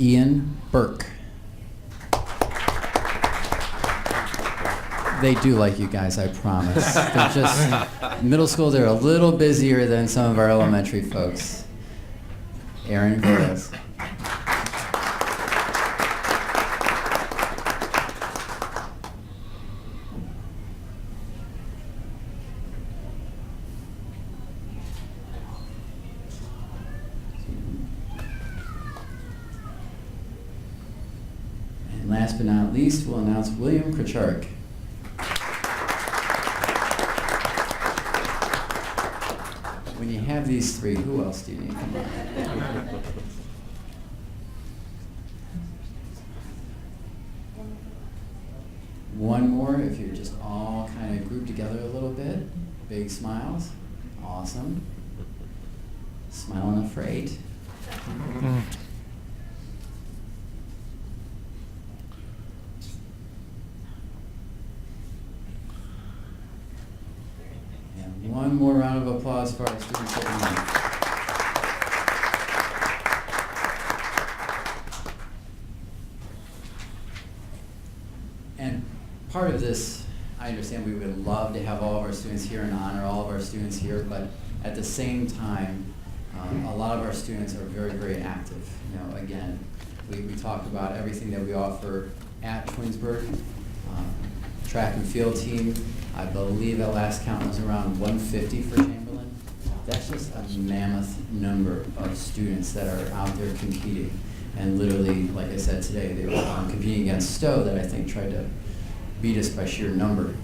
Ian Burke. They do like you guys, I promise. They're just, middle school, they're a little busier than some of our elementary folks. Aaron Velez. And last but not least, we'll announce William Kracharek. When you have these 3, who else do you need? Come on. One more, if you're just all kind of grouped together a little bit. Big smiles. Awesome. Smile enough for 8. And one more round of applause for our students at the moment. And part of this, I understand we would love to have all of our students here and honor all of our students here, but at the same time, a lot of our students are very, very active. You know, again, we talk about everything that we offer at Twinsburg. Track and field team, I believe at last count was around 150 for Chamberlain. That's just a mammoth number of students that are out there competing. And literally, like I said today, they were competing against Stowe that I think tried to beat us by sheer number.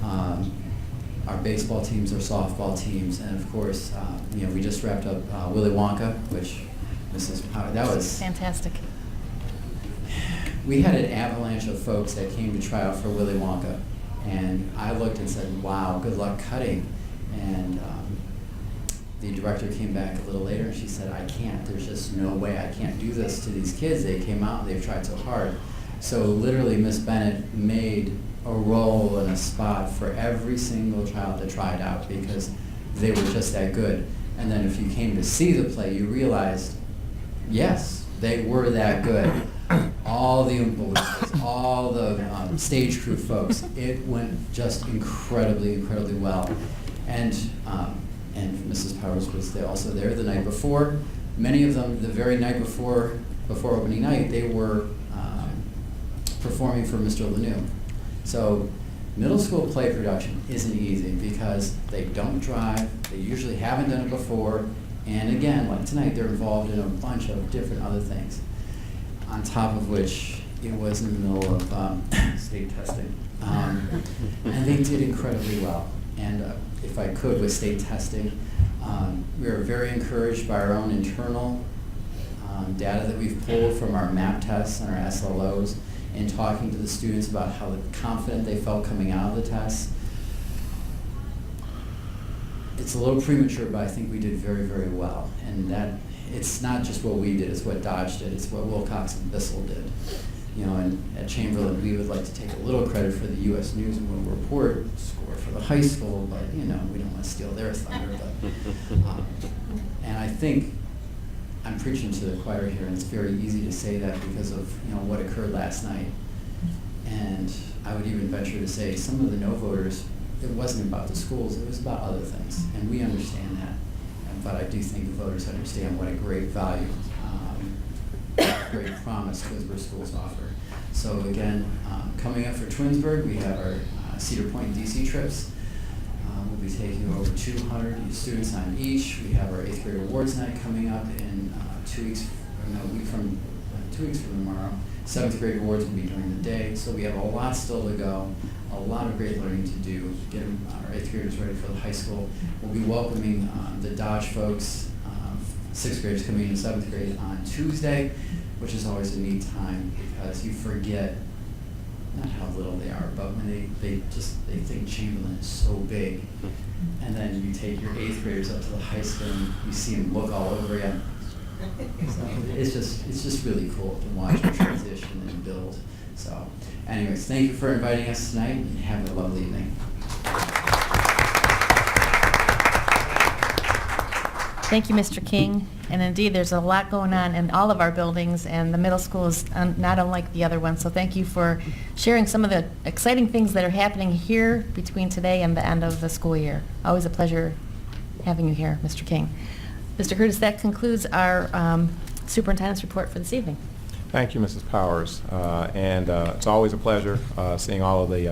Our baseball teams, our softball teams, and of course, we just wrapped up Willy Wonka, which Mrs. Power. That was Fantastic. We had an avalanche of folks that came to try out for Willy Wonka, and I looked and said, "Wow, good luck cutting." And the director came back a little later and she said, "I can't. There's just no way. I can't do this to these kids. They came out and they've tried so hard." So literally, Miss Bennett made a role and a spot for every single child that tried out because they were just that good. And then if you came to see the play, you realized, yes, they were that good. All the Oompa all the stage crew folks, it went just incredibly, incredibly well. And Mrs. Powers was also there the night before. Many of them, the very night before opening night, they were performing for Mr. Lanou. So middle school play production isn't easy because they don't drive, they usually haven't done it before, and again, like tonight, they're involved in a bunch of different other things. On top of which, it was in the middle of state testing. And they did incredibly well. And if I could, with state testing, we were very encouraged by our own internal data that we've pulled from our MAP tests and our SLOs, and talking to the students about how confident they felt coming out of the tests. It's a little premature, but I think we did very, very well. And that it's not just what we did, it's what Dodge did, it's what Wilcox and Bissell did. You know, and at Chamberlain, we would like to take a little credit for the U.S. News and World Report score for the high school, but you know, we don't want to steal their thunder. But, and I think I'm preaching to the choir here, and it's very easy to say that because of what occurred last night. And I would even venture to say some of the no voters, it wasn't about the schools, it was about other things, and we understand that. But I do think the voters understand what a great value, great promise Twinsburg schools offer. So again, coming up for Twinsburg, we have our Cedar Point DC trips. We'll be taking over 200 students on each. We have our 8th grade awards night coming up in 2 weeks, a week from 2 weeks from tomorrow. 7th grade awards will be during the day. So we have a lot still to go, a lot of great learning to do, get our 8th graders ready for the high school. We'll be welcoming the Dodge folks, 6th graders coming into 7th grade on Tuesday, which is always a neat time because you forget not how little they are, but when they think Chamberlain is so big, and then you take your 8th graders up to the high school and you see them look all over you. So it's just really cool to watch the transition and build. So, anyways, thank you for inviting us tonight, and have a lovely evening. Thank you, Mr. King. And indeed, there's a lot going on in all of our buildings, and the middle school is not unlike the other ones. So thank you for sharing some of the exciting things that are happening here between today and the end of the school year. Always a pleasure having you here, Mr. King. Mr. Curtis, that concludes our superintendent's report for this evening. Thank you, Mrs. Powers. And it's always a pleasure seeing all of the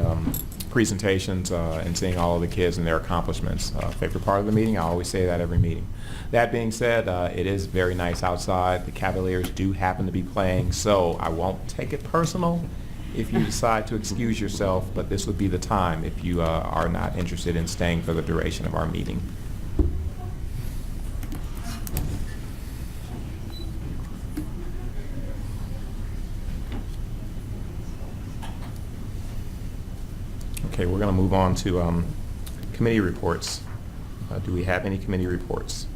presentations and seeing all of the kids and their accomplishments. Favorite part of the meeting, I always say that every meeting. That being said, it is very nice outside. The Cavaliers do happen to be playing, so I won't take it personal if you decide to excuse yourself, but this would be the time if you are not interested in staying for the duration of our meeting. Okay, we're going to move on to committee reports. Do we have any committee reports?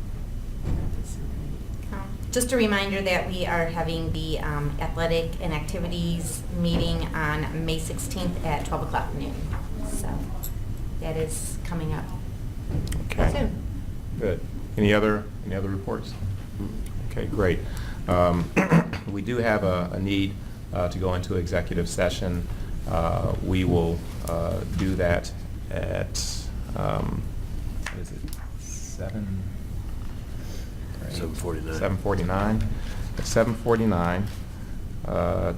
Just a reminder that we are having the athletic and activities meeting on May 16th at 12 o'clock noon. So that is coming up Okay. soon. Good. Any other reports? Okay, great. We do have a need to go into executive session. We will do that at, what is it, 7:49. At 7:49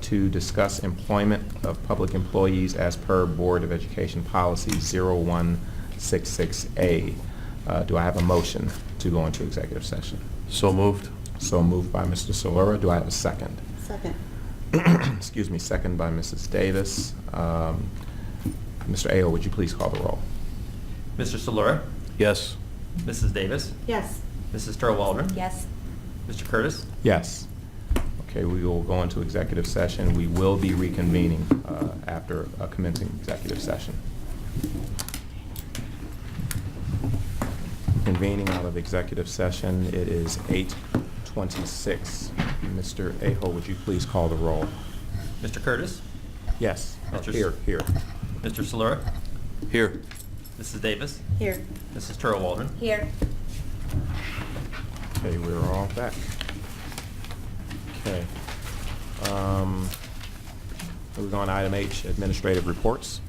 to discuss employment of public employees as per Board of Education Policy 0166A. Do I have a motion to go into executive session? So moved. So moved by Mr. Solera. Do I have a second? Second. Excuse me, second by Mrs. Davis. Mr. Ayo, would you please call the roll? Mr. Solera? Yes. Mrs. Davis? Yes. Mrs. Turl-Waldron? Yes. Mr. Curtis? Yes. Okay, we will go into executive session. We will be reconvening after commencing executive session. Convening out of executive session, it is 8:26. Mr. Aho, would you please call the roll? Mr. Curtis? Yes. Mr. Here. Mr. Solera? Here. Mrs. Davis? Here. Mrs. Turl-Waldron? Here. Okay, we're all back. Okay. Moving on to item H, administrative reports.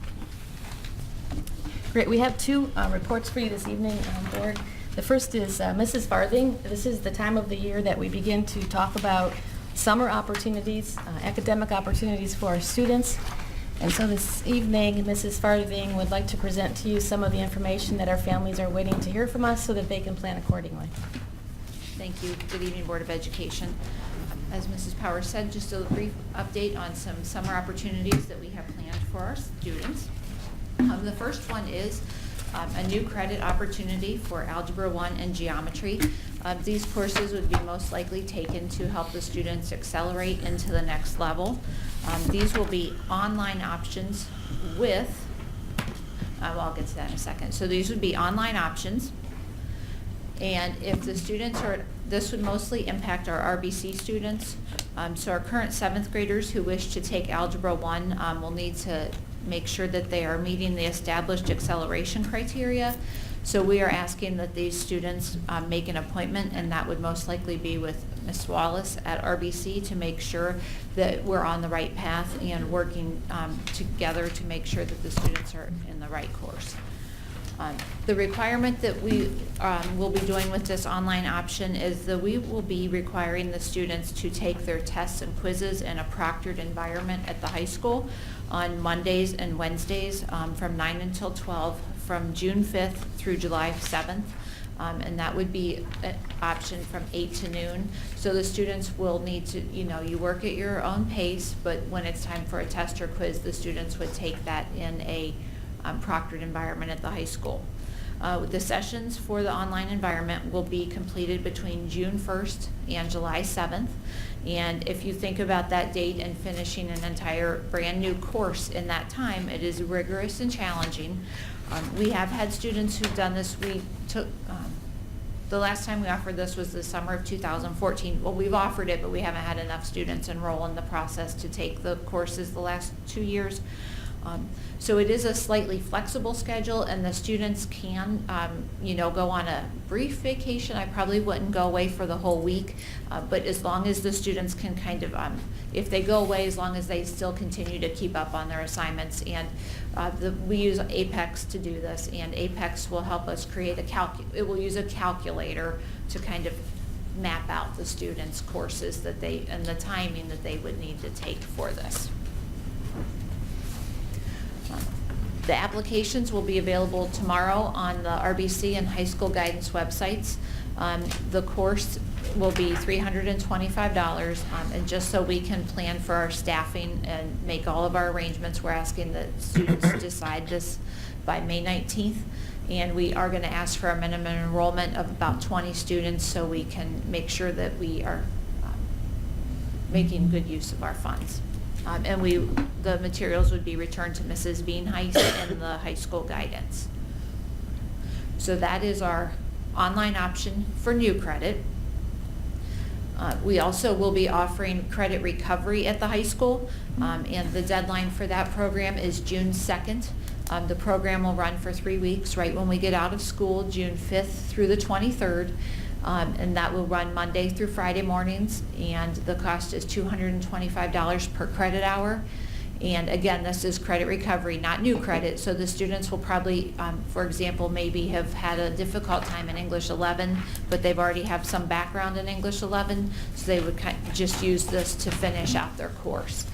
Great, we have two reports for you this evening on board. The first is Mrs. Farthing. This is the time of the year that we begin to talk about summer opportunities, academic opportunities for our students. And so this evening, Mrs. Farthing would like to present to you some of the information that our families are waiting to hear from us so that they can plan accordingly. Thank you. Good evening, Board of Education. As Mrs. Powers said, just a brief update on some summer opportunities that we have planned for our students. The first one is a new credit opportunity for Algebra 1 and Geometry. These courses would be most likely taken to help the students accelerate into the next level. These will be online options with, I'll get to that in a second. So these would be online options. And if the students are, this would mostly impact our RBC students. So our current 7th graders who wish to take Algebra 1 will need to make sure that they are meeting the established acceleration criteria. So we are asking that these students make an appointment, and that would most likely be with Ms. Wallace at RBC to make sure that we're on the right path and working together to make sure that the students are in the right course. The requirement that we will be doing with this online option is that we will be requiring the students to take their tests and quizzes in a proctored environment at the high school on Mondays and Wednesdays from 9 until 12 from June 5th through July 7th. And that would be an option from 8 to noon. So the students will need to, you work at your own pace, but when it's time for a test or quiz, the students would take that in a proctored environment at the high school. The sessions for the online environment will be completed between June 1st and July 7th. And if you think about that date and finishing an entire brand new course in that time, it is rigorous and challenging. We have had students who've done this. We took, the last time we offered this was the summer of 2014. Well, we've offered it, but we haven't had enough students enroll in the process to take the courses the last 2 years. So it is a slightly flexible schedule, and the students can, go on a brief vacation. I probably wouldn't go away for the whole week, but as long as the students can kind of, if they go away, as long as they still continue to keep up on their assignments. And we use Apex to do this, and Apex will help us create it will use a calculator to kind of map out the students' courses that and the timing that they would need to take for this. The applications will be available tomorrow on the RBC and high school guidance websites. The course will be $325, and just so we can plan for our staffing and make all of our arrangements, we're asking that students decide this by May 19th, and we are going to ask for a minimum enrollment of about 20 students so we can make sure that we are making good use of our funds. And the materials would be returned to Mrs. Veenheis in the high school guidance. So that is our online option for new credit. We also will be offering credit recovery at the high school, and the deadline for that program is June 2nd. The program will run for 3 weeks, right when we get out of school, June 5th through the 23rd. And that will run Monday through Friday mornings, and the cost is $225 per credit hour. And again, this is credit recovery, not new credit, so the students will probably, for example, maybe have had a difficult time in English 11, but they've already have some background in English 11, so they would just use this to finish out their course.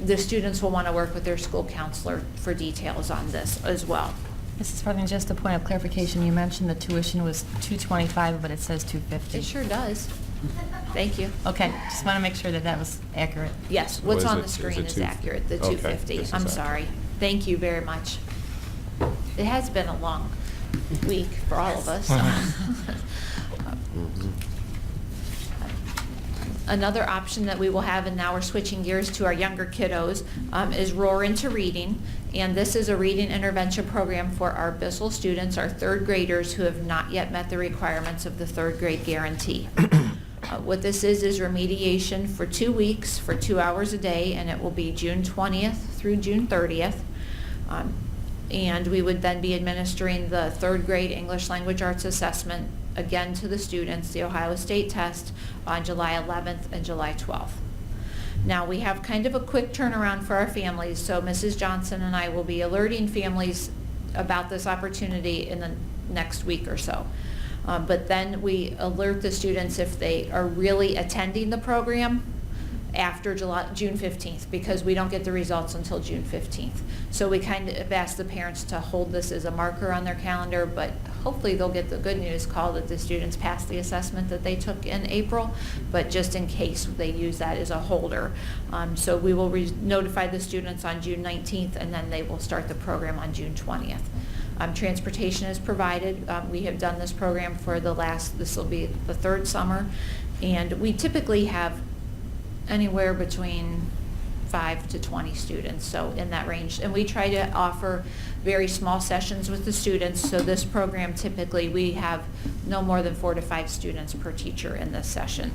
The students will want to work with their school counselor for details on this as well. Mrs. Farthing, just a point of clarification. You mentioned the tuition was $225, but it says $250. It sure does. Thank you. Okay, just want to make sure that that was accurate. Yes, what's on the screen is accurate, the $250. I'm sorry. Thank you very much. It has been a long week for all of us. Another option that we will have, and now we're switching gears to our younger kiddos, is Roar Into Reading. And this is a reading intervention program for our Bissell students, our third graders who have not yet met the requirements of the third grade guarantee. What this is remediation for 2 weeks for 2 hours a day, and it will be June 20th through June 30th. And we would then be administering the third grade English Language Arts Assessment again to the students, the Ohio State test, on July 11th and July 12th. Now we have kind of a quick turnaround for our families, so Mrs. Johnson and I will be alerting families about this opportunity in the next week or so. But then we alert the students if they are really attending the program after June 15th, because we don't get the results until June 15th. So we kind of asked the parents to hold this as a marker on their calendar, but hopefully they'll get the good news call that the students passed the assessment that they took in April, but just in case they use that as a holder. So we will notify the students on June 19th, and then they will start the program on June 20th. Transportation is provided. We have done this program for this will be the third summer, and we typically have anywhere between 5 to 20 students, so in that range. And we try to offer very small sessions with the students, so this program typically we have no more than 4 to 5 students per teacher in this session.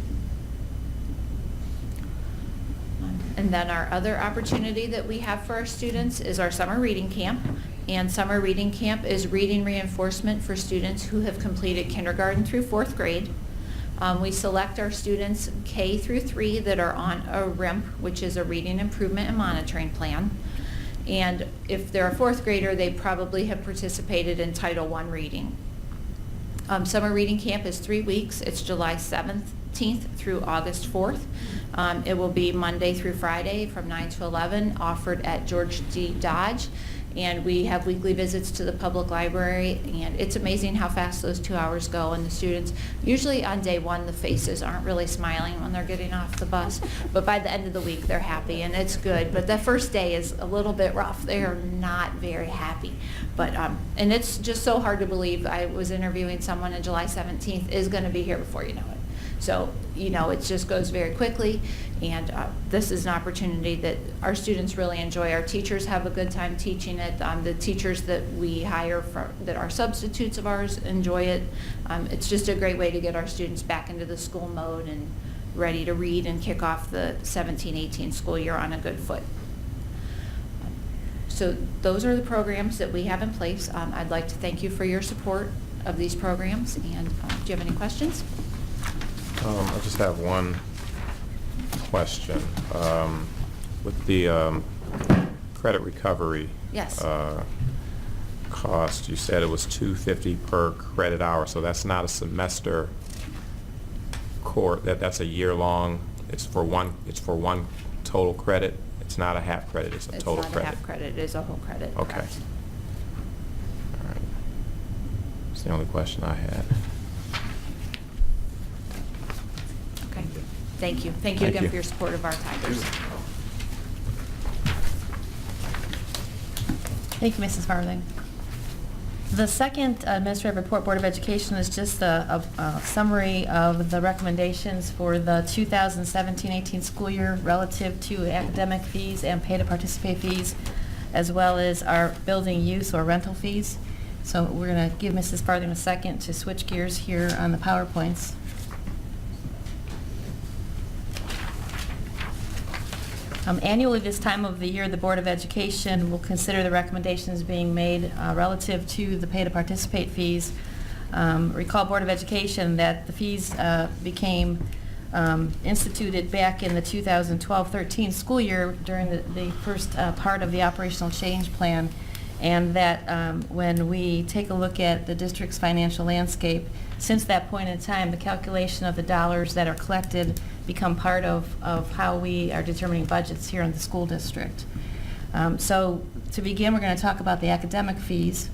And then our other opportunity that we have for our students is our summer reading camp. And summer reading camp is reading reinforcement for students who have completed kindergarten through 4th grade. We select our students K through 3 that are on a RIMP, which is a Reading Improvement and Monitoring Plan. And if they're a 4th grader, they probably have participated in Title I reading. Summer reading camp is 3 weeks. It's July 17th through August 4th. It will be Monday through Friday from 9 to 11, offered at George D. Dodge. And we have weekly visits to the public library, and it's amazing how fast those 2 hours go. And the students, usually on day one, the faces aren't really smiling when they're getting off the bus, but by the end of the week, they're happy, and it's good. But the first day is a little bit rough. They are not very happy. But, and it's just so hard to believe. I was interviewing someone, and July 17th is going to be here before you know it. So, you know, it just goes very quickly, and this is an opportunity that our students really enjoy. Our teachers have a good time teaching it. The teachers that we hire that are substitutes of ours enjoy it. It's just a great way to get our students back into the school mode and ready to read and kick off the 17-18 school year on a good foot. So those are the programs that we have in place. I'd like to thank you for your support of these programs, and do you have any questions? I just have one question. With the credit recovery Yes. cost, you said it was $250 per credit hour, so that's not a semester course. That's a year long. It's for one total credit. It's not a half credit. It's a total credit. It's not a half credit. It is a whole credit. Okay. Correct. All right. That's the only question I had. Okay. Thank you. Thank you Thank again you. for your support of our Tigers. Thank you, Mrs. Farthing. The second administrative report, Board of Education, is just a summary of the recommendations for the 2017-18 school year relative to academic fees and pay to participate fees, as well as our building use or rental fees. So we're going to give Mrs. Farthing a second to switch gears here on the PowerPoints. Annually this time of the year, the Board of Education will consider the recommendations being made relative to the pay to participate fees. Recall, Board of Education, that the fees became instituted back in the 2012-13 school year during the first part of the operational change plan, and that when we take a look at the district's financial landscape, since that point in time, the calculation of the dollars that are collected become part of how we are determining budgets here in the school district. So to begin, we're going to talk about the academic fees.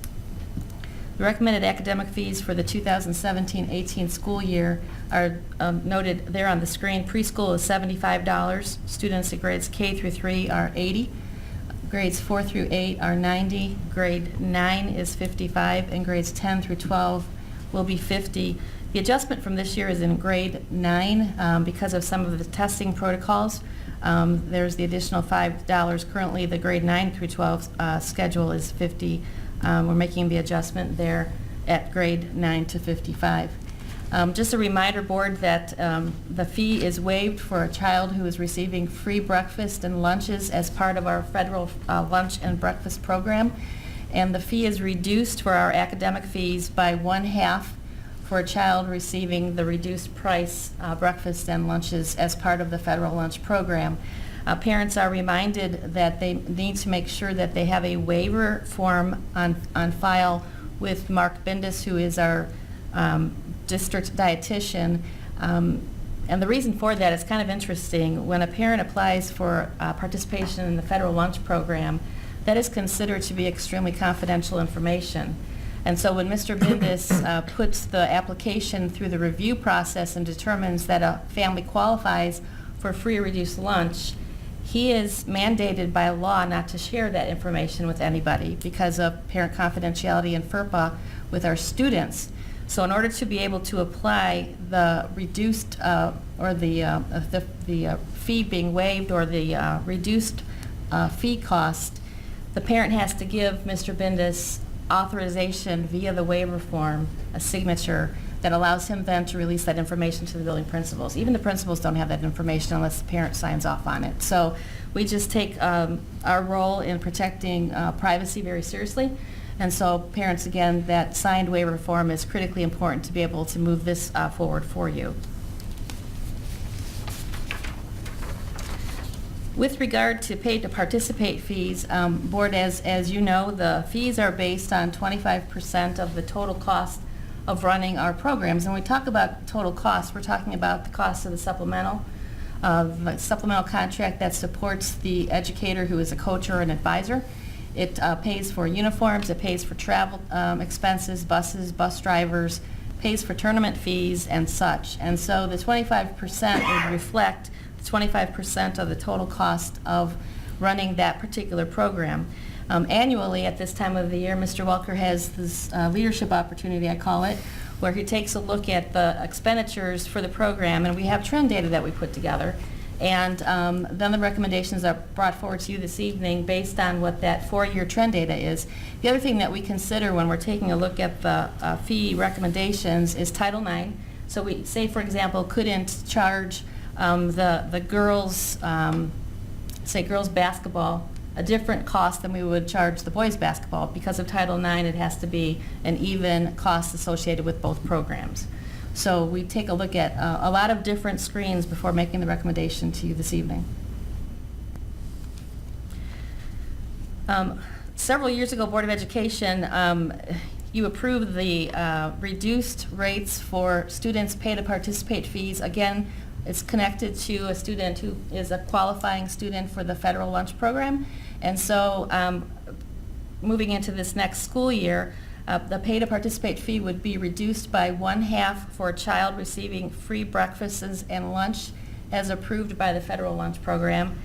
The recommended academic fees for the 2017-18 school year are noted there on the screen. Preschool is $75. Students at grades K through 3 are $80. Grades 4 through 8 are $90. Grade 9 is $55, and grades 10 through 12 will be $50. The adjustment from this year is in grade 9 because of some of the testing protocols. There's the additional $5. Currently, the grade 9 through 12 schedule is $50. We're making the adjustment there at grade 9 to $55. Just a reminder, board, that the fee is waived for a child who is receiving free breakfast and lunches as part of our federal lunch and breakfast program. And the fee is reduced for our academic fees by 1/2 for a child receiving the reduced price breakfast and lunches as part of the federal lunch program. Parents are reminded that they need to make sure that they have a waiver form on file with Mark Bindus, who is our district dietitian. And the reason for that is kind of interesting. When a parent applies for participation in the federal lunch program, that is considered to be extremely confidential information. And so when Mr. Bindus puts the application through the review process and determines that a family qualifies for free or reduced lunch, he is mandated by law not to share that information with anybody because of parent confidentiality and FERPA with our students. So in order to be able to apply the reduced or the fee being waived or the reduced fee cost, the parent has to give Mr. Bindus authorization via the waiver form, a signature that allows him then to release that information to the building principals. Even the principals don't have that information unless the parent signs off on it. So we just take our role in protecting privacy very seriously. And so parents, again, that signed waiver form is critically important to be able to move this forward for you. With regard to paid to participate fees, board, as you know, the fees are based on 25% of the total cost of running our programs. And when we talk about total cost, we're talking about the cost of the supplemental contract that supports the educator who is a coach or an advisor. It pays for uniforms, it pays for travel expenses, buses, bus drivers, pays for tournament fees and such. And so the 25% would reflect 25% of the total cost of running that particular program. Annually, at this time of the year, Mr. Welker has this leadership opportunity, I call it, where he takes a look at the expenditures for the program, and we have trend data that we put together. And then the recommendations are brought forward to you this evening based on what that 4-year trend data is. The other thing that we consider when we're taking a look at the fee recommendations is Title IX. So we say, for example, couldn't charge the girls, say girls basketball, a different cost than we would charge the boys basketball. Because of Title IX, it has to be an even cost associated with both programs. So we take a look at a lot of different screens before making the recommendation to you this evening. Several years ago, Board of Education, you approved the reduced rates for students pay to participate fees. Again, it's connected to a student who is a qualifying student for the federal lunch program. And so moving into this next school year, the pay to participate fee would be reduced by 1/2 for a child receiving free breakfasts and lunch as approved by the federal lunch program.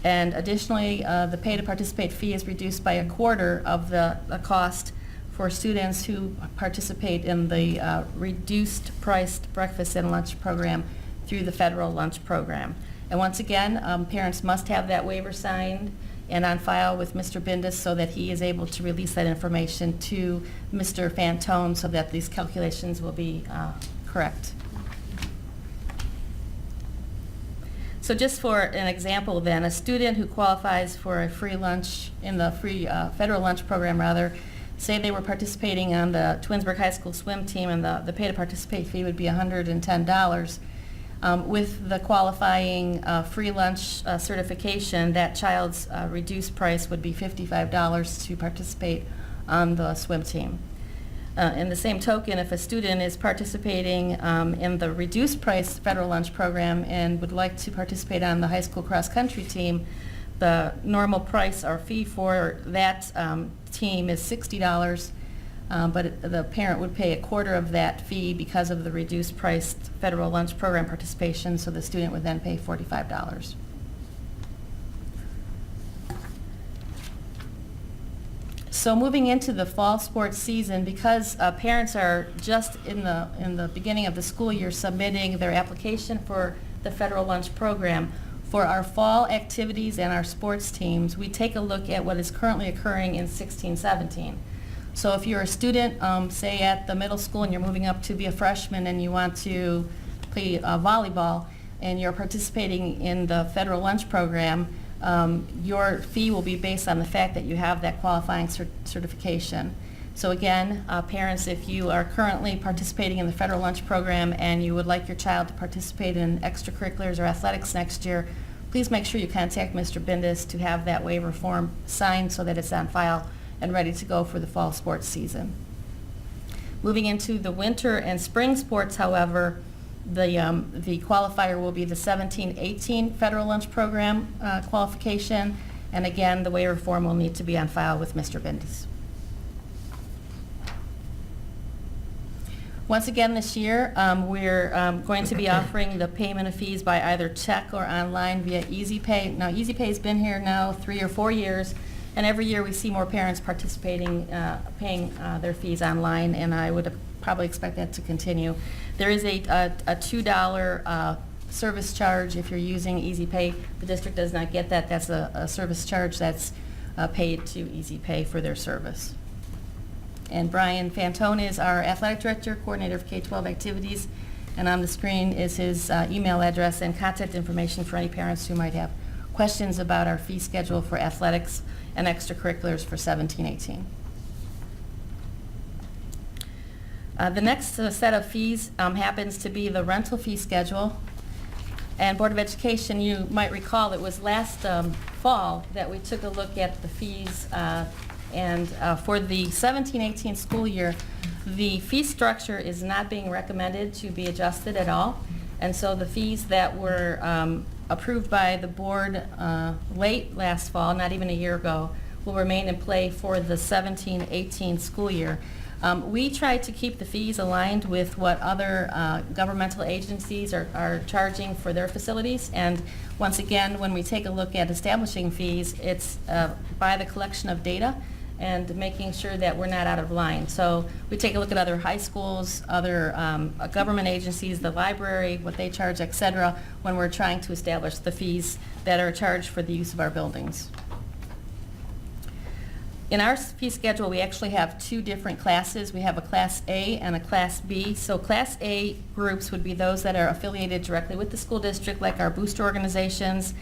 And additionally, the pay to participate fee is reduced by 1/4 of the cost for students who participate in the reduced priced breakfast and lunch program through the federal lunch program. And once again, parents must have that waiver signed and on file with Mr. Bindus so that he is able to release that information to Mr. Fantone so that these calculations will be correct. So just for an example then, a student who qualifies for a free lunch in the free federal lunch program rather, say they were participating on the Twinsburg High School swim team and the pay to participate fee would be $110. With the qualifying free lunch certification, that child's reduced price would be $55 to participate on the swim team. In the same token, if a student is participating in the reduced price federal lunch program and would like to participate on the high school cross-country team, the normal price or fee for that team is $60. But the parent would pay 1/4 of that fee because of the reduced priced federal lunch program participation, so the student would then pay So moving into the fall sports season, because parents are just in the beginning of the school year submitting their application for the federal lunch program, for our fall activities and our sports teams, we take a look at what is currently occurring in 16-17. So if you're a student, say at the middle school, and you're moving up to be a freshman and you want to play volleyball, and you're participating in the federal lunch program, your fee will be based on the fact that you have that qualifying certification. So again, parents, if you are currently participating in the federal lunch program and you would like your child to participate in extracurriculars or athletics next year, please make sure you contact Mr. Bindis to have that waiver form signed so that it's on file and ready to go for the fall sports season. Moving into the winter and spring sports, however, the qualifier will be the 17-18 federal lunch program qualification, and again, the waiver form will need to be on file with Mr. Bindis. Once again this year, we're going to be offering the payment of fees by either check or online via EasyPay. Now, EasyPay has been here now 3 or 4 years, and every year we see more parents participating, paying their fees online, and I would probably expect that to continue. There is a $2 service charge if you're using EasyPay. The district does not get that. That's a service charge that's paid to EasyPay for their service. And Brian Fantone is our athletic director, coordinator of K-12 activities, and on the screen is his email address and contact information for any parents who might have questions about our fee schedule for athletics and extracurriculars for 17-18. The next set of fees happens to be the rental fee schedule. And Board of Education, you might recall it was last fall that we took a look at the fees, and for the 17-18 school year, the fee structure is not being recommended to be adjusted at all. And so the fees that were approved by the board late last fall, not even a year ago, will remain in play for the 17-18 school year. We try to keep the fees aligned with what other governmental agencies are charging for their facilities. And once again, when we take a look at establishing fees, it's by the collection of data and making sure that we're not out of line. So we take a look at other high schools, other government agencies, the library, what they charge, et cetera, when we're trying to establish the fees that are charged for the use of our buildings. In our fee schedule, we actually have 2 different classes. We have a Class A and a Class B. So Class A groups would be those that are affiliated directly with the school district, like our booster organizations.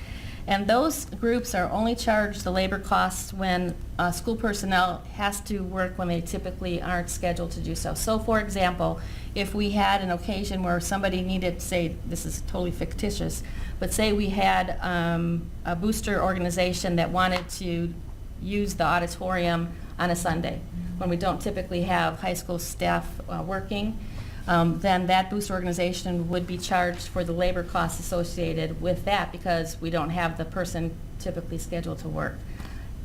And those groups are only charged the labor costs when school personnel has to work when they typically aren't scheduled to do so. So for example, if we had an occasion where somebody needed, say, this is totally fictitious, but say we had a booster organization that wanted to use the auditorium on a Sunday when we don't typically have high school staff working, then that booster organization would be charged for the labor costs associated with that because we don't have the person typically scheduled to work.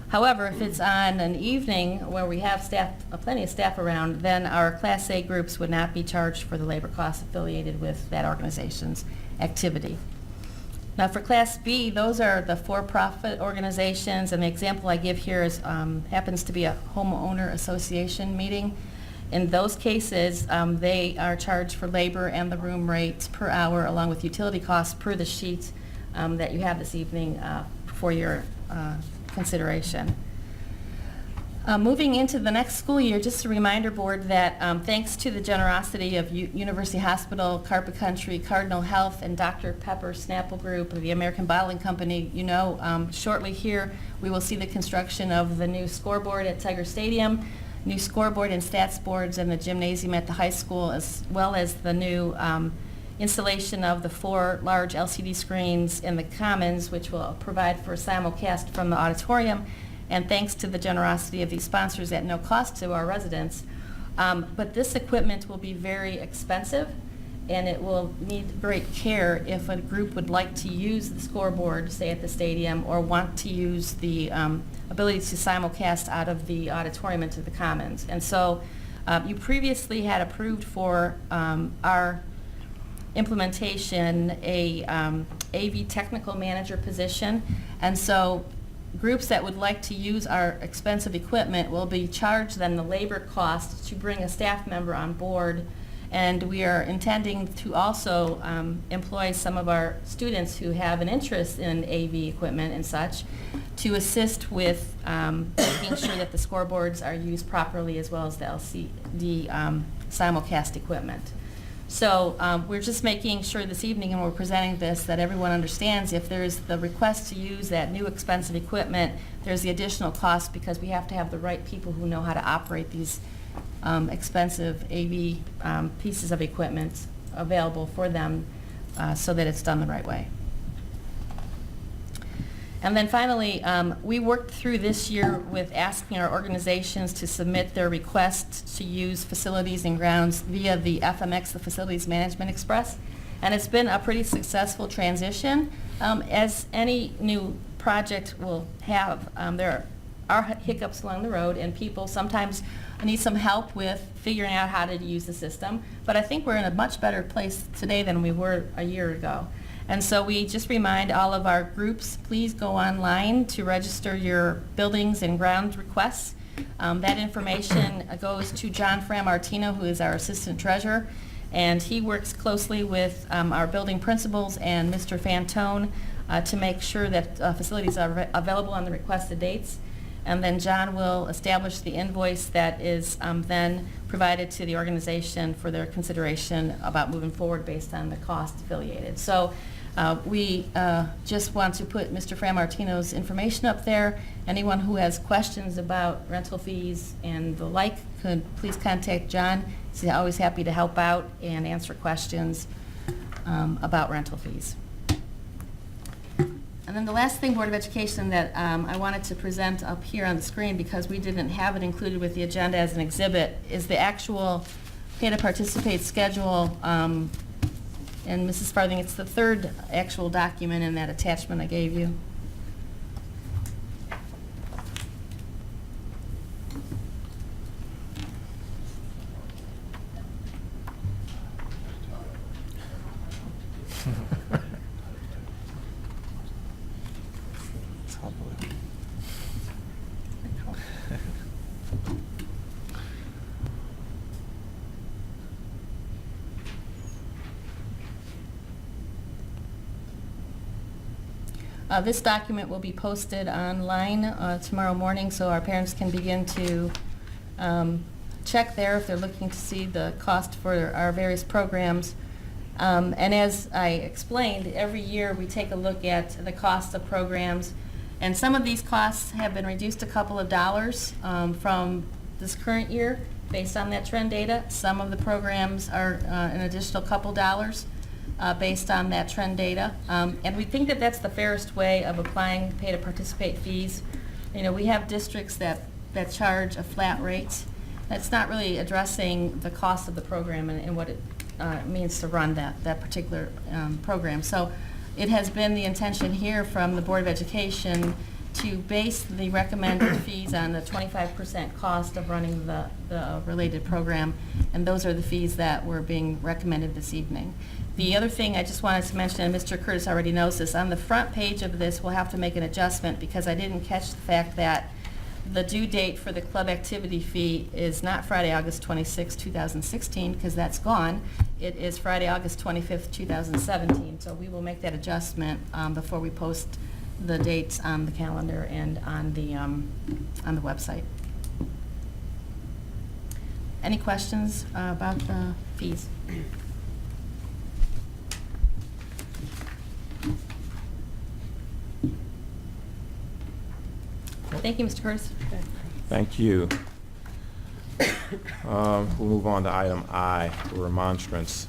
However, if it's on an evening where we have staff, plenty of staff around, then our Class A groups would not be charged for the labor costs affiliated with that organization's activity. Now for Class B, those are the for-profit organizations, and the example I give here is happens to be a homeowner association meeting. In those cases, they are charged for labor and the room rates per hour along with utility costs per the sheet that you have this evening for your consideration. Moving into the next school year, just a reminder, Board, that thanks to the generosity of University Hospital, Carpet Country, Cardinal Health, and Dr. Pepper Snapple Group, the American Bottling Company, you know, shortly here we will see the construction of the new scoreboard at Tiger Stadium, new scoreboard and stats boards in the gymnasium at the high school, as well as the new installation of the 4 large LCD screens in the Commons, which will provide for a simulcast from the auditorium. And thanks to the generosity of these sponsors at no cost to our residents. But this equipment will be very expensive, and it will need great care if a group would like to use the scoreboard, say at the stadium, or want to use the ability to simulcast out of the auditorium into the Commons. And so you previously had approved for our implementation a AV technical manager position, and so groups that would like to use our expensive equipment will be charged then the labor cost to bring a staff member on board. And we are intending to also employ some of our students who have an interest in AV equipment and such to assist with making sure that the scoreboards are used properly, as well as the LCD simulcast equipment. So we're just making sure this evening, and we're presenting this, that everyone understands if there's the request to use that new expensive equipment, there's the additional cost because we have to have the right people who know how to operate these expensive AV pieces of equipment available for them so that it's done the right way. And then finally, we worked through this year with asking our organizations to submit their requests to use facilities and grounds via the FMX, the Facilities Management Express. And it's been a pretty successful transition. As any new project will have, there are hiccups along the road, and people sometimes need some help with figuring out how to use the system. But I think we're in a much better place today than we were a year ago. And so we just remind all of our groups, please go online to register your buildings and ground requests. That information goes to John Framartino, who is our assistant treasurer, and he works closely with our building principals and Mr. Fantone to make sure that facilities are available on the requested dates. And then John will establish the invoice that is then provided to the organization for their consideration about moving forward based on the cost affiliated. So we just want to put Mr. Framartino's information up there. Anyone who has questions about rental fees and the like could please contact John. He's always happy to help out and answer questions about rental fees. And then the last thing, Board of Education, that I wanted to present up here on the screen because we didn't have it included with the agenda as an exhibit is the actual pay to participate schedule. And Mrs. Farthing, it's the third actual document in that attachment I gave you. This document will be posted online tomorrow morning, so our parents can begin to check there if they're looking to see the cost for our various programs. And as I explained, every year we take a look at the cost of programs, and some of these costs have been reduced a couple of dollars from this current year based on that trend data. Some of the programs are an additional couple dollars. Based on that trend data. And we think that that's the fairest way of applying pay to participate fees. You know, we have districts that charge a flat rate. That's not really addressing the cost of the program and what it means to run that particular program. So it has been the intention here from the Board of Education to base the recommended fees on the 25% cost of running the related program, and those are the fees that were being recommended this evening. The other thing I just wanted to mention, and Mr. Curtis already knows this, on the front page of this we'll have to make an adjustment because I didn't catch the fact that the due date for the club activity fee is not Friday, August 26, 2016, because that's gone. It is Friday, August 25th, 2017. So we will make that adjustment before we post the dates on the calendar and on the website. Any questions about the fees? Thank you, Mr. Curtis. Thank you. We'll move on to item I, remonstrance.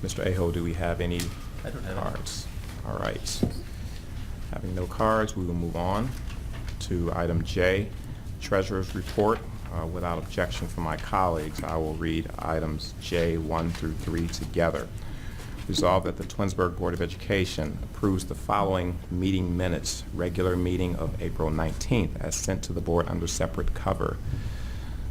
Mr. Aho, do we have any I don't have cards? All right. Having no cards, we will move on to item J, Treasurer's Report. Without objection from my colleagues, I will read items J 1 through 3 together. Resolved that the Twinsburg Board of Education approves the following meeting minutes, regular meeting of April 19th, as sent to the board under separate cover.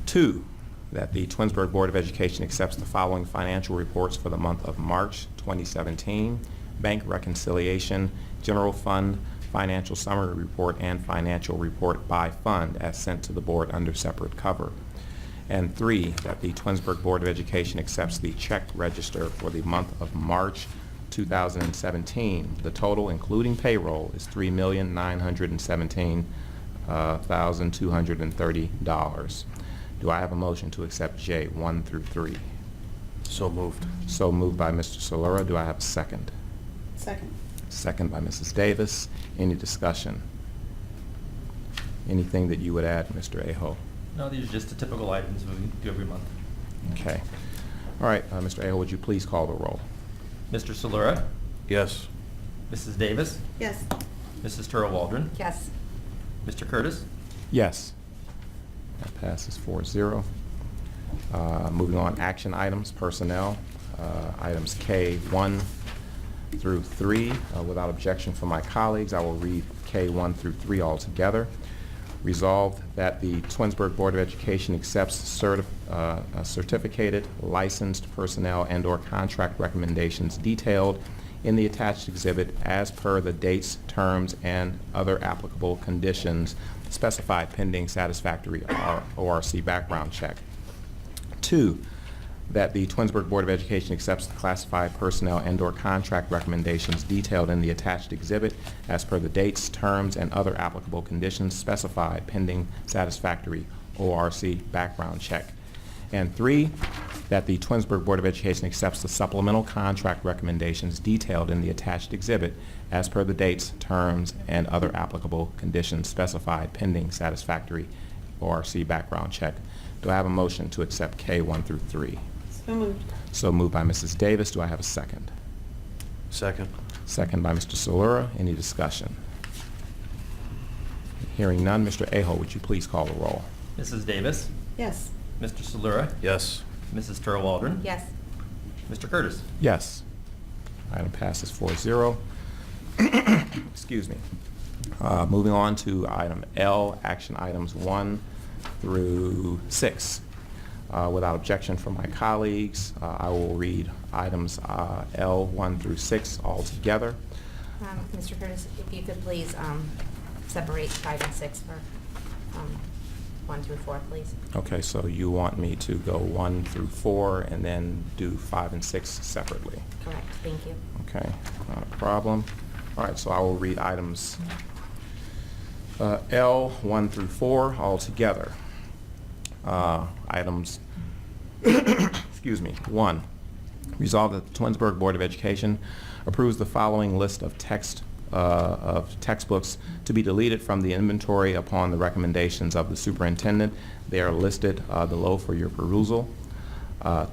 2, that the Twinsburg Board of Education accepts the following financial reports for the month of March 2017, bank reconciliation, general fund, financial summary report and financial report by fund as sent to the board under separate cover. And 3, that the Twinsburg Board of Education accepts the check register for the month of March 2017. The total, including payroll, is $3,917,230. Do I have a motion to accept J 1 through 3? So moved. So moved by Mr. Solera. Do I have a second? Second. Second by Mrs. Davis. Any discussion? Anything that you would add, Mr. Aho? No, these are just the typical items we do every month. Okay. All right, Mr. Aho, would you please call the roll? Mr. Solera? Yes. Mrs. Davis? Yes. Mrs. Turl Waldron? Yes. Mr. Curtis? Yes. That passes 4-0. Moving on, action items, personnel. Items K1 through 3. Without objection from my colleagues, I will read K1 through 3 all together. Resolved that the Twinsburg Board of Education accepts certificated, licensed personnel and/or contract recommendations detailed in the attached exhibit as per the dates, terms, and other applicable conditions specified pending satisfactory ORC background check. 2, that the Twinsburg Board of Education accepts the classified personnel and/or contract recommendations detailed in the attached exhibit as per the dates, terms, and other applicable conditions specified pending satisfactory ORC background check. And 3, that the Twinsburg Board of Education accepts the supplemental contract recommendations detailed in the attached exhibit as per the dates, terms, and other applicable conditions specified pending satisfactory ORC background check. Do I have a motion to accept K1 through 3? So moved. So moved by Mrs. Davis. Do I have a second? Second. Second by Mr. Solera. Any discussion? Hearing none, Mr. Aho, would you please call the roll? Mrs. Davis? Yes. Mr. Solera? Yes. Mrs. Turl Waldron? Yes. Mr. Curtis? Yes. Item passes 4-0. Excuse me. Moving on to item L, action items 1 through 6. Without objection from my colleagues, I will read items L 1 through 6 all together. Mr. Curtis, if you could please separate 5 and 6 for 1 through 4, please. Okay, so you want me to go 1 through 4 and then do 5 and 6 separately? Correct. Thank you. Okay, not a problem. All right, so I will read items L 1 through 4 all together. Items, excuse me, 1, resolve that the Twinsburg Board of Education approves the following list of textbooks to be deleted from the inventory upon the recommendations of the superintendent. They are listed below for your perusal.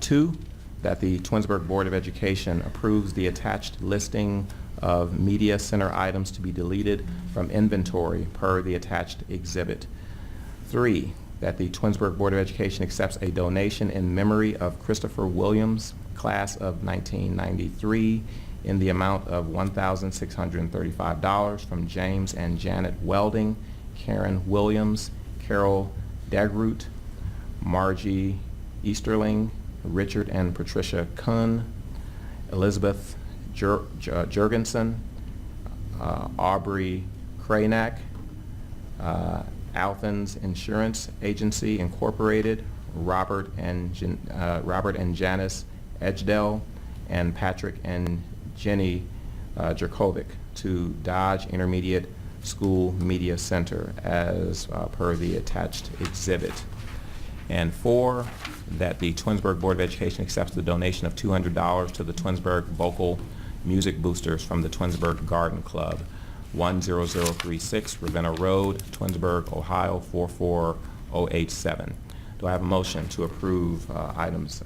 2, that the Twinsburg Board of Education approves the attached listing of media center items to be deleted from inventory per the attached exhibit. 3, that the Twinsburg Board of Education accepts a donation in memory of Christopher Williams, class of 1993, in the amount of $1,635 from James and Janet Welding, Karen Williams, Carol Dagroot, Margie Easterling, Richard and Patricia Kuhn, Elizabeth Jurgensen, Aubrey Kranak, Althans Insurance Agency Incorporated, Robert and Janice Edgedell, and Patrick and Jenny Jerkovic to Dodge Intermediate School Media Center as per the attached exhibit. And 4, that the Twinsburg Board of Education accepts the donation of $200 to the Twinsburg Vocal Music Boosters from the Twinsburg Garden Club, 10036 Ravenna Road, Twinsburg, Ohio 44087. Do I have a motion to approve items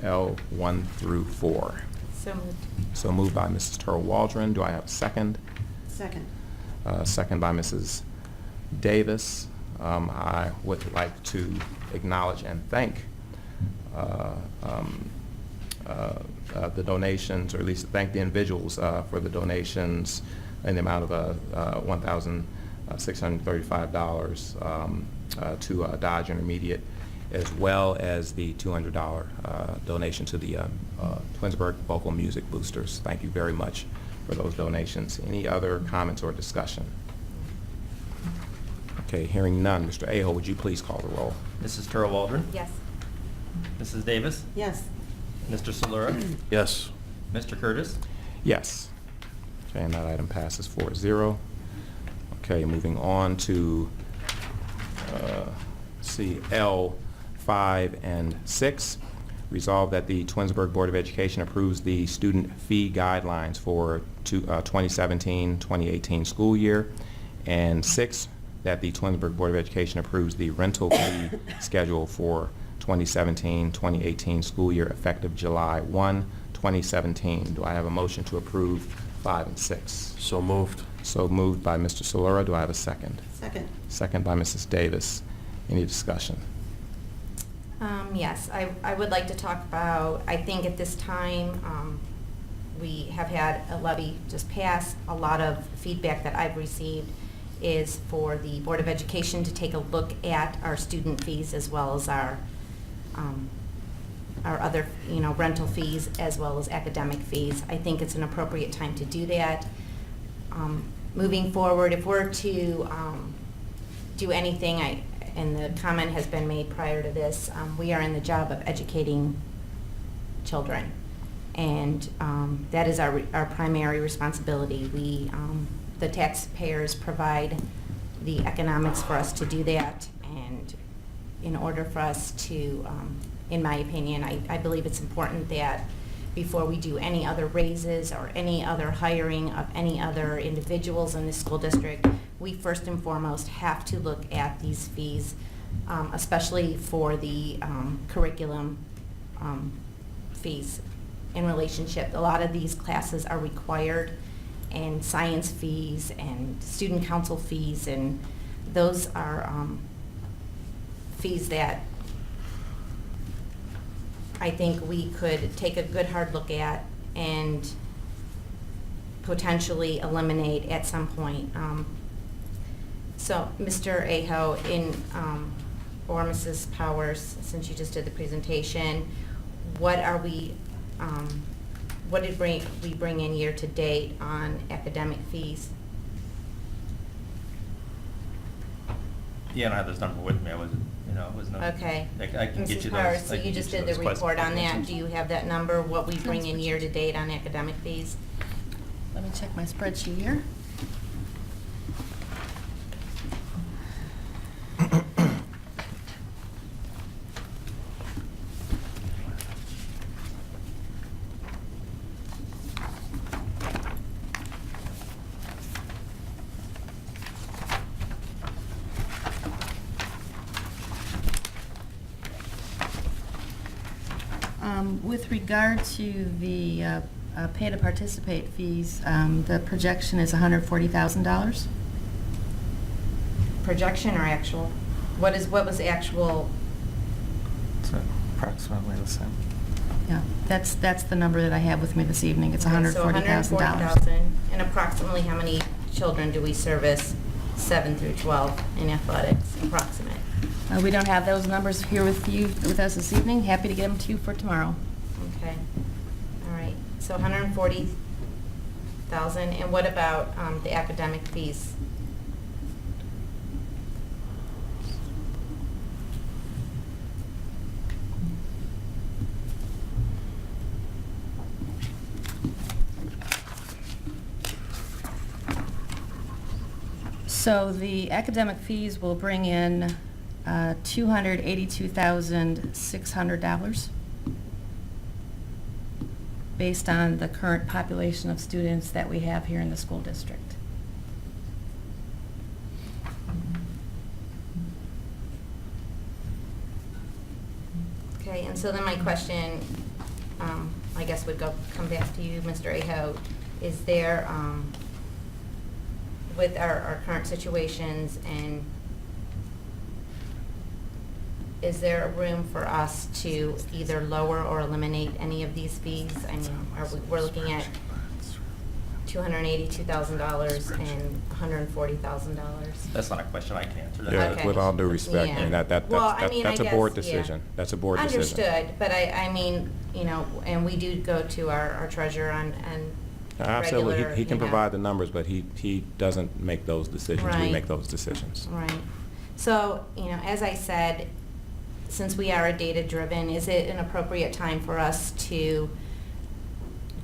L 1 through 4? So moved. So moved by Mrs. Turl Waldron. Do I have a second? Second. Second by Mrs. Davis. I would like to acknowledge and thank the donations, or at least thank the individuals for the donations in the amount of $1,635 to Dodge Intermediate, as well as the $200 donation to the Twinsburg Vocal Music Boosters. Thank you very much for those donations. Any other comments or discussion? Okay, hearing none. Mr. Aho, would you please call the roll? Mrs. Turl Waldron. Yes. Mrs. Davis. Yes. Mr. Solera. Yes. Mr. Curtis. Yes. Okay, and that item passes 4-0. Okay, moving on to L 5 and 6. Resolved that the Twinsburg Board of Education approves the student fee guidelines for 2017-2018 school year. And 6, that the Twinsburg Board of Education approves the rental fee schedule for 2017-2018 school year effective July 1, 2017. Do I have a motion to approve 5 and 6? So moved. So moved by Mr. Solera. Do I have a second? Second. Second by Mrs. Davis. Any discussion? Yes, I would like to talk about, I think at this time, we have had a levy just pass. A lot of feedback that I've received is for the Board of Education to take a look at our student fees as well as our other, rental fees as well as academic fees. I think it's an appropriate time to do that. Moving forward, if we're to do anything, and the comment has been made prior to this, we are in the job of educating children. And that is our primary responsibility. The taxpayers provide the economics for us to do that. And in order for us to, in my opinion, I believe it's important that before we do any other raises or any other hiring of any other individuals in the school district, we first and foremost have to look at these fees, especially for the curriculum fees in relationship. A lot of these classes are required, and science fees and student council fees, and those are fees that I think we could take a good hard look at and potentially eliminate at some point. So, Mr. Aho, or Mrs. Powers, since you just did the presentation, what are we, what did we bring in year to date on academic fees? Yeah, I don't have this number with me. I wasn't, it was no. Okay. I can get you Mrs. Powers, those. so you just did the report on that. Do you have that number, what we bring in year to date on academic fees? Let me check my spreadsheet here. With regard to the pay to participate fees, the projection is $140,000. Projection or actual? What was the actual? It's approximately the same. Yeah, that's the number that I have with me this evening. It's Okay, so $140,000. $140,000. And approximately how many children do we service 7 through 12 in athletics, approximate? We don't have those numbers here with us this evening. Happy to get them to you for tomorrow. Okay, all right, so 140,000, and what about the academic fees? So the academic fees will bring in $282,600 based on the current population of students that we have here in the school district. Okay, and so then my question, I guess would come back to you, Mr. Aho. Is there, with our current situations, and is there a room for us to either lower or eliminate any of these fees? I mean, we're looking at $282,000 and $140,000. That's not a question I can answer. Yeah, Okay. with all due respect, Yeah. I mean, Well, I mean, that's I a board guess, yeah. decision. That's a board decision. Understood, but I mean, and we do go to our treasurer on Absolutely. regular, He can you know. provide the numbers, but he doesn't make those decisions. We Right. make those decisions. Right. So, as I said, since we are a data-driven, is it an appropriate time for us to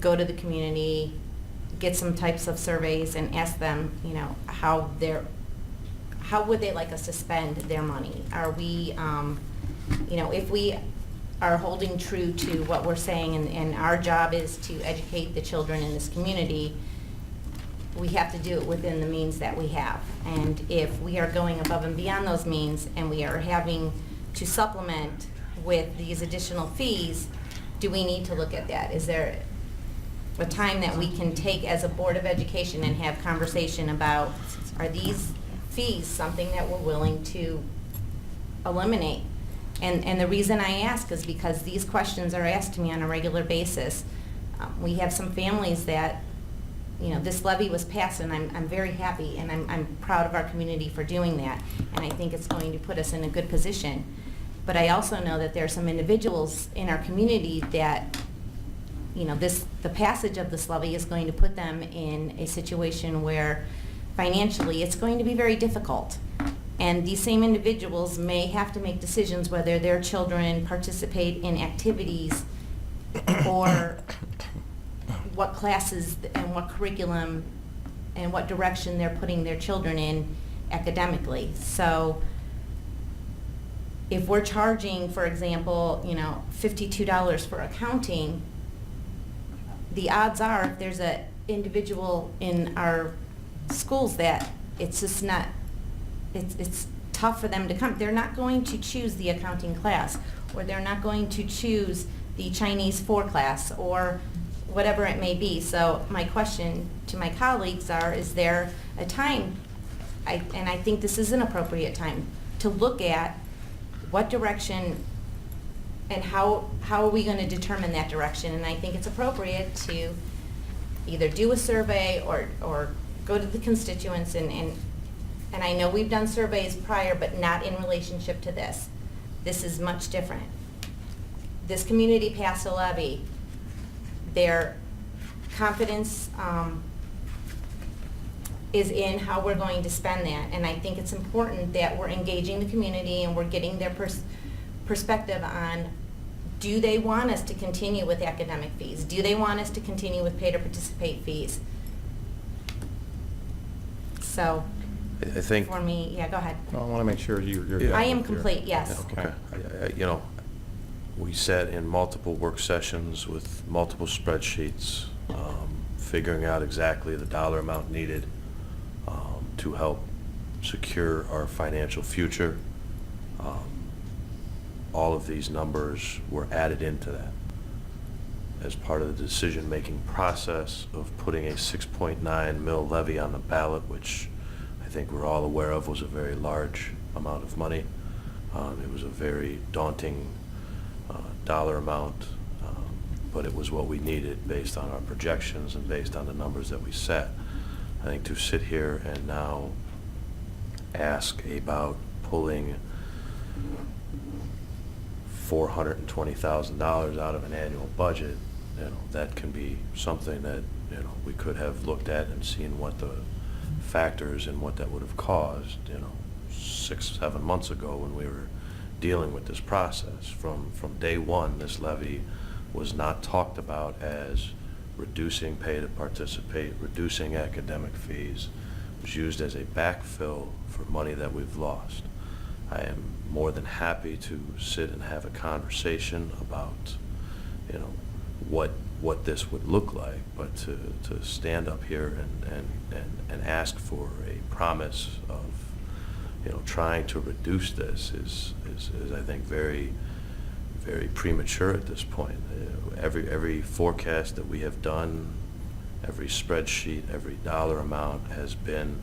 go to the community, get some types of surveys and ask them, how would they like us to spend their money? Are we, if we are holding true to what we're saying and our job is to educate the children in this community, we have to do it within the means that we have. And if we are going above and beyond those means and we are having to supplement with these additional fees, do we need to look at that? Is there a time that we can take as a Board of Education and have conversation about, are these fees something that we're willing to eliminate? And the reason I ask is because these questions are asked to me on a regular basis. We have some families that, this levy was passed, and I'm very happy, and I'm proud of our community for doing that, and I think it's going to put us in a good position. But I also know that there are some individuals in our community that, the passage of this levy is going to put them in a situation where financially it's going to be very difficult. And these same individuals may have to make decisions whether their children participate in activities or what classes and what curriculum and what direction they're putting their children in academically. So if we're charging, for example, $52 for accounting, the odds are if there's an individual in our schools that it's just not, it's tough for them to come. They're not going to choose the accounting class, or they're not going to choose the Chinese 4 class, or whatever it may be. So my question to my colleagues is there a time, and I think this is an appropriate time, to look at what direction and how are we going to determine that direction? And I think it's appropriate to either do a survey or go to the constituents, and I know we've done surveys prior, but not in relationship to this. This is much different. This community passed a levy. Their confidence is in how we're going to spend that, and I think it's important that we're engaging the community and we're getting their perspective on, do they want us to continue with academic fees? Do they want us to continue with pay to participate fees? So, I think for me, yeah, go ahead. I want to make sure you're. I am complete, yes. Okay. We sat in multiple work sessions with multiple spreadsheets, figuring out exactly the dollar amount needed to help secure our financial future. All of these numbers were added into that as part of the decision-making process of putting a 6.9 mil levy on the ballot, which I think we're all aware of was a very large amount of money. It was a very daunting dollar amount, but it was what we needed based on our projections and based on the numbers that we set. I think to sit here and now ask about pulling $420,000 out of an annual budget, that can be something that we could have looked at and seen what the factors and what that would have caused 6-7 months ago when we were dealing with this process. From day one, this levy was not talked about as reducing pay to participate, reducing academic fees. It was used as a backfill for money that we've lost. I am more than happy to sit and have a conversation about what this would look like, but to stand up here and ask for a promise of trying to reduce this is I think very, very premature at this point. Every forecast that we have done, every spreadsheet, every dollar amount has been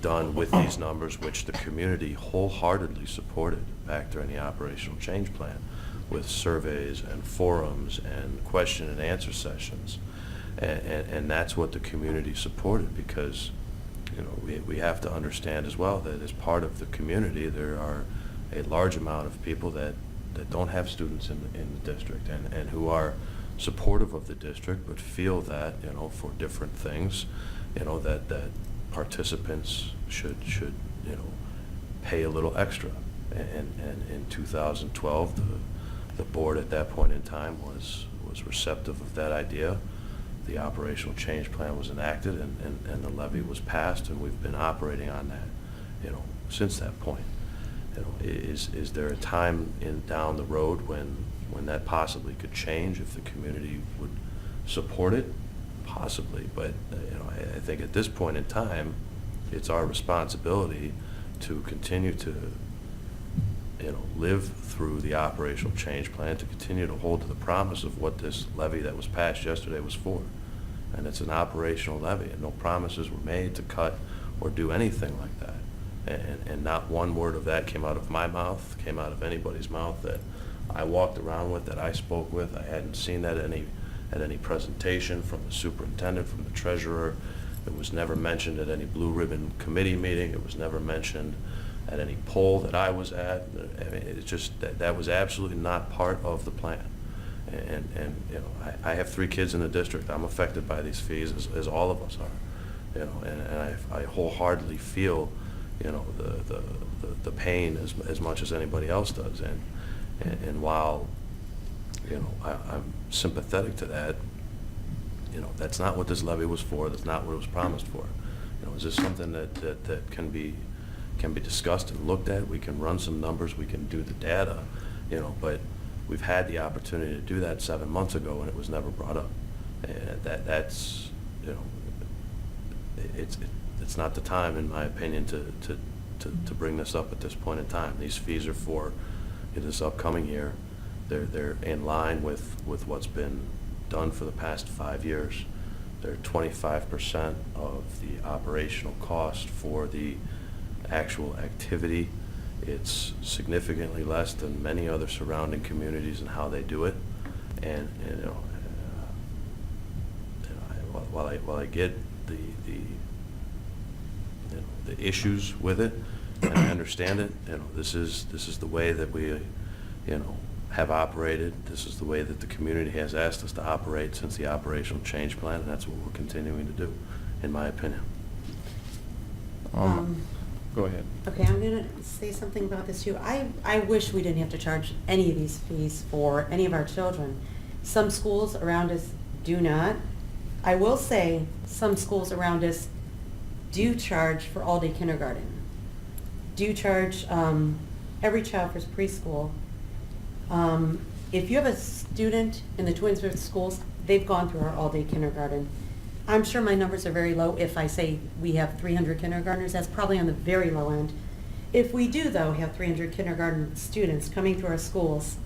done with these numbers, which the community wholeheartedly supported back during the operational change plan, with surveys and forums and question and answer sessions, and that's what the community supported, because we have to understand as well that as part of the community there are a large amount of people that don't have students in the district and who are supportive of the district, but feel that, for different things, that participants should, pay a little extra. And in 2012, the board at that point in time was receptive of that idea. The operational change plan was enacted, and the levy was passed, and we've been operating on that, since that point. Is there a time down the road when that possibly could change, if the community would support it? Possibly, but I think at this point in time, it's our responsibility to continue to live through the operational change plan, to continue to hold to the promise of what this levy that was passed yesterday was for. And it's an operational levy, and no promises were made to cut or do anything like that. And not one word of that came out of my mouth, came out of anybody's mouth that I walked around with, that I spoke with. I hadn't seen that at any presentation from the superintendent, from the treasurer. It was never mentioned at any blue ribbon committee meeting. It was never mentioned at any poll that I was at. I mean, it's just that was absolutely not part of the plan. And I have 3 kids in the district. I'm affected by these fees as all of us are. And I wholeheartedly feel, the pain as much as anybody else does. And while, I'm sympathetic to that, that's not what this levy was for. That's not what it was promised for. Is this something that can be discussed and looked at? We can run some numbers. We can do the data, but we've had the opportunity to do that 7 months ago, and it was never brought up. And that's it's not the time, in my opinion, to bring this up at this point in time. These fees are for this upcoming year. They're in line with what's been done for the past 5 years. They're 25% of the operational cost for the actual activity. It's significantly less than many other surrounding communities and how they do it. And while I get the issues with it, and I understand it, this is the way that we have operated. This is the way that the community has asked us to operate since the operational change plan, and that's what we're continuing to do, in my opinion. Go ahead. Okay, I'm going to say something about this too. I wish we didn't have to charge any of these fees for any of our children. Some schools around us do not. I will say some schools around us do charge for all-day kindergarten, do charge every child for preschool. If you have a student in the Twinsburg schools, they've gone through our all-day kindergarten. I'm sure my numbers are very low. If I say we have 300 kindergartners, that's probably on the very low end. If we do, though, have 300 kindergarten students coming through our schools,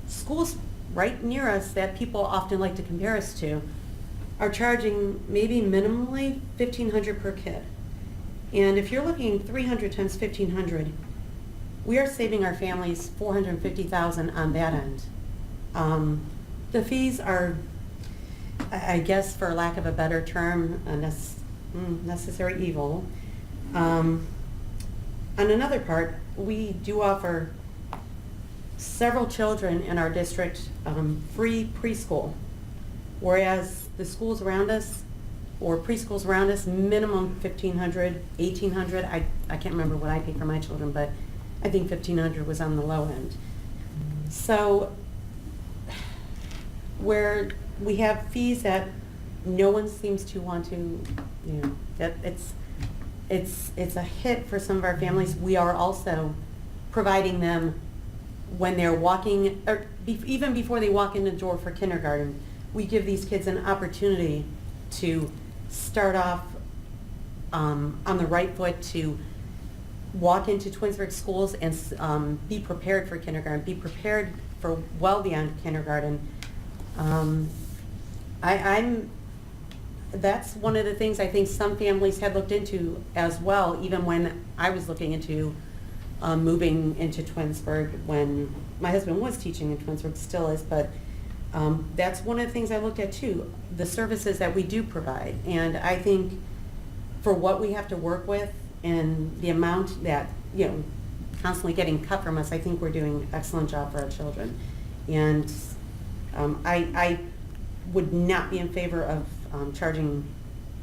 schools right near us that people often like to compare us to are charging maybe minimally $1,500 per kid. And if you're looking 300 times 1,500, we are saving our families $450,000 on that end. The fees are, I guess, for lack of a better term, a necessary evil. On another part, we do offer several children in our district free preschool, whereas the schools around us or preschools around us, minimum $1,500, $1,800. I can't remember what I paid for my children, but I think $1,500 was on the low end. So where we have fees that no one seems to want to, that it's a hit for some of our families. We are also providing them when they're walking, or even before they walk in the door for kindergarten, we give these kids an opportunity to start off on the right foot, to walk into Twinsburg schools and be prepared for kindergarten, be prepared for well beyond kindergarten. That's one of the things I think some families had looked into as well, even when I was looking into moving into Twinsburg when my husband was teaching in Twinsburg, still is, but that's one of the things I looked at too, the services that we do provide. And I think for what we have to work with and the amount that, constantly getting cut from us, I think we're doing an excellent job for our children. And I would not be in favor of charging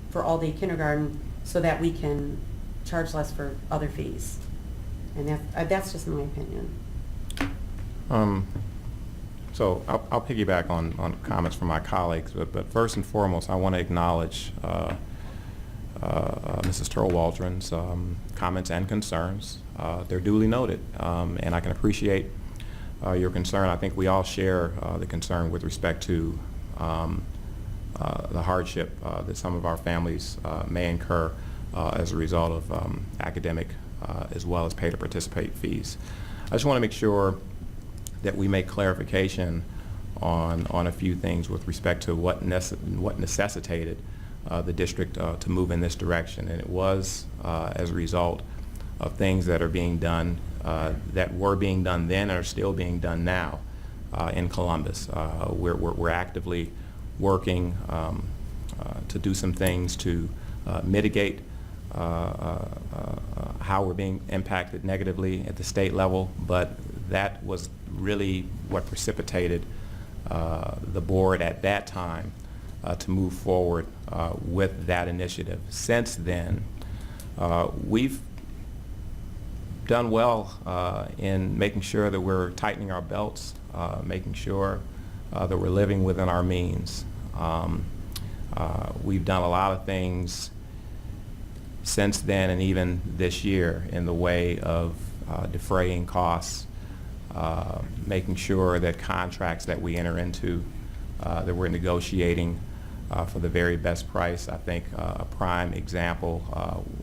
for all-day kindergarten so that we can charge less for other fees. And that's just my opinion. So I'll piggyback on comments from my colleagues, but first and foremost, I want to acknowledge Mrs. Turl-Waldron's comments and concerns. They're duly noted, and I can appreciate your concern. I think we all share the concern with respect to the hardship that some of our families may incur as a result of academic as well as pay-to-participate fees. I just want to make sure that we make clarification on a few things with respect to what necessitated the district to move in this direction. And it was as a result of things that are being done, that were being done then and are still being done now in Columbus. We're actively working to do some things to mitigate how we're being impacted negatively at the state level, but that was really what precipitated the board at that time to move forward with that initiative. Since then, we've done well in making sure that we're tightening our belts, making sure that we're living within our means. We've done a lot of things since then and even this year in the way of defraying costs, making sure that contracts that we enter into, that we're negotiating for the very best price. I think a prime example,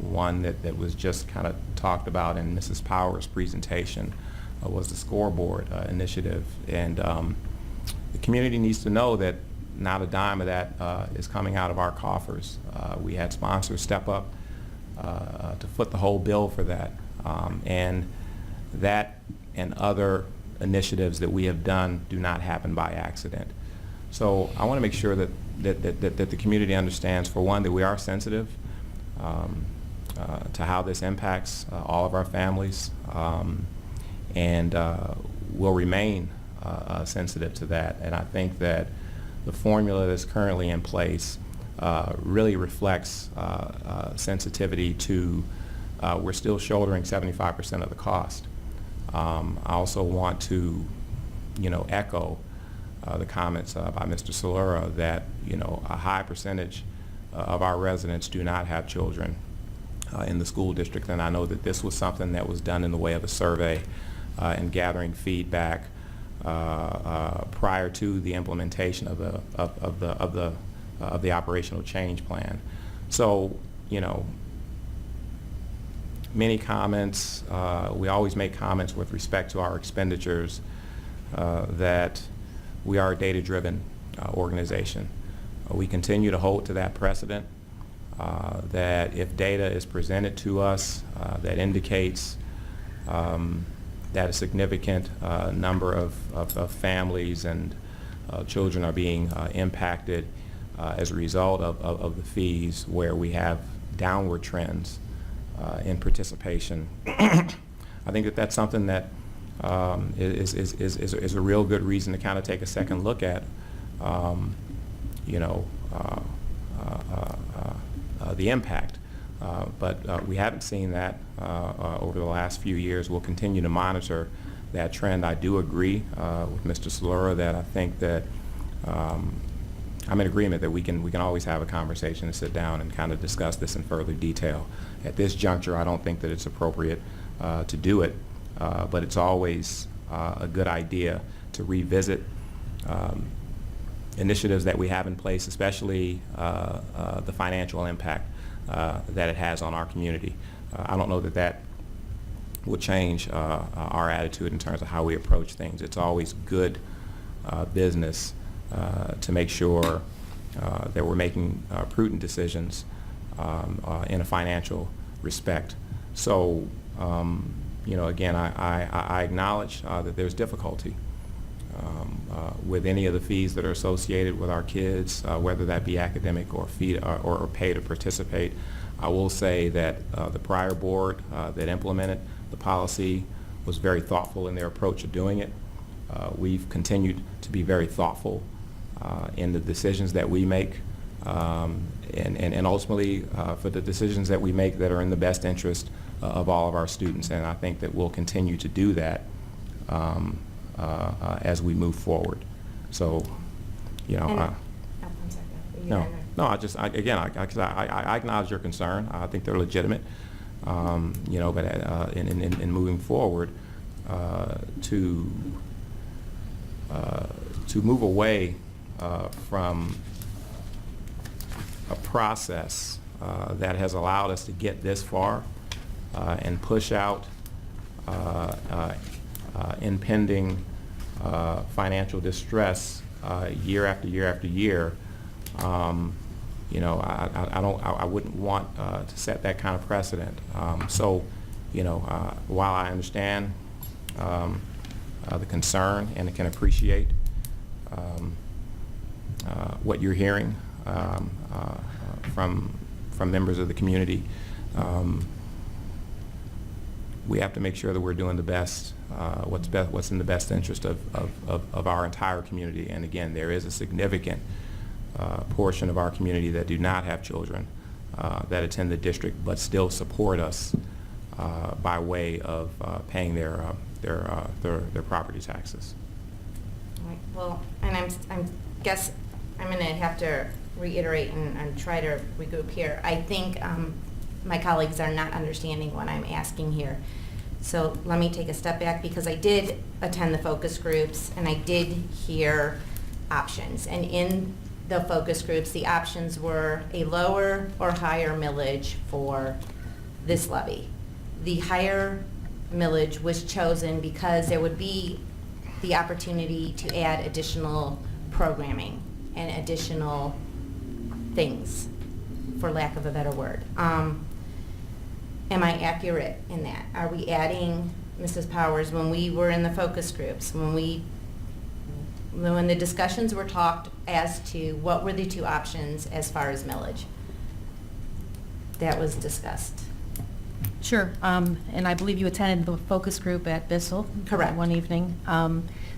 one that was just kind of talked about in Mrs. Power's presentation, was the scoreboard initiative. And the community needs to know that not a dime of that is coming out of our coffers. We had sponsors step up to foot the whole bill for that. And that and other initiatives that we have done do not happen by accident. So I want to make sure that the community understands, for one, that we are sensitive to how this impacts all of our families, and will remain sensitive to that. And I think that the formula that's currently in place really reflects sensitivity to, we're still shouldering 75% of the cost. I also want to, echo the comments by Mr. Solera that, a high percentage of our residents do not have children in the school district, and I know that this was something that was done in the way of a survey and gathering feedback prior to the implementation of the operational change plan. So, many comments, we always make comments with respect to our expenditures that we are a data-driven organization. We continue to hold to that precedent, that if data is presented to us that indicates that a significant number of families and children are being impacted as a result of the fees, where we have downward trends in participation, I think that that's something that is a real good reason to kind of take a second look at, the impact. But we haven't seen that over the last few years. We'll continue to monitor that trend. I do agree with Mr. Solera that I think that I'm in agreement that we can always have a conversation and sit down and kind of discuss this in further detail. At this juncture, I don't think that it's appropriate to do it, but it's always a good idea to revisit initiatives that we have in place, especially the financial impact that it has on our community. I don't know that will change our attitude in terms of how we approach things. It's always good business to make sure that we're making prudent decisions in a financial respect. So, again, I acknowledge that there's difficulty with any of the fees that are associated with our kids, whether that be academic or fee or pay to participate. I will say that the prior board that implemented the policy was very thoughtful in their approach of doing it. We've continued to be very thoughtful in the decisions that we make, and ultimately for the decisions that we make that are in the best interest of all of our students. And I think that we'll continue to do that as we move forward. So, you know, I'm sorry. I acknowledge your concern. I think they're legitimate. You know, but in moving forward, to move away from a process that has allowed us to get this far and push out impending financial distress year after year after year. You know, I wouldn't want to set that kind of precedent. So, you know, while I understand the concern and can appreciate what you're hearing from members of the community, we have to make sure that we're doing the best, what's in the best interest of our entire community. And again, there is a significant portion of our community that do not have children that attend the district but still support us by way of paying their property taxes. Right. Well, and I guess I'm going to have to reiterate and try to regroup here. I think my colleagues are not understanding what I'm asking here. So let me take a step back, because I did attend the focus groups and I did hear options. And in the focus groups, the options were a lower or higher millage for this levy. The higher millage was chosen because there would be the opportunity to add additional programming and additional things, for lack of a better word. Am I accurate in that? Are we adding, Mrs. Powers, when we were in the focus groups, when the discussions were talked as to what were the two options as far as millage? That was discussed. Sure, and I believe you attended the focus group at Bissell. Correct. One evening.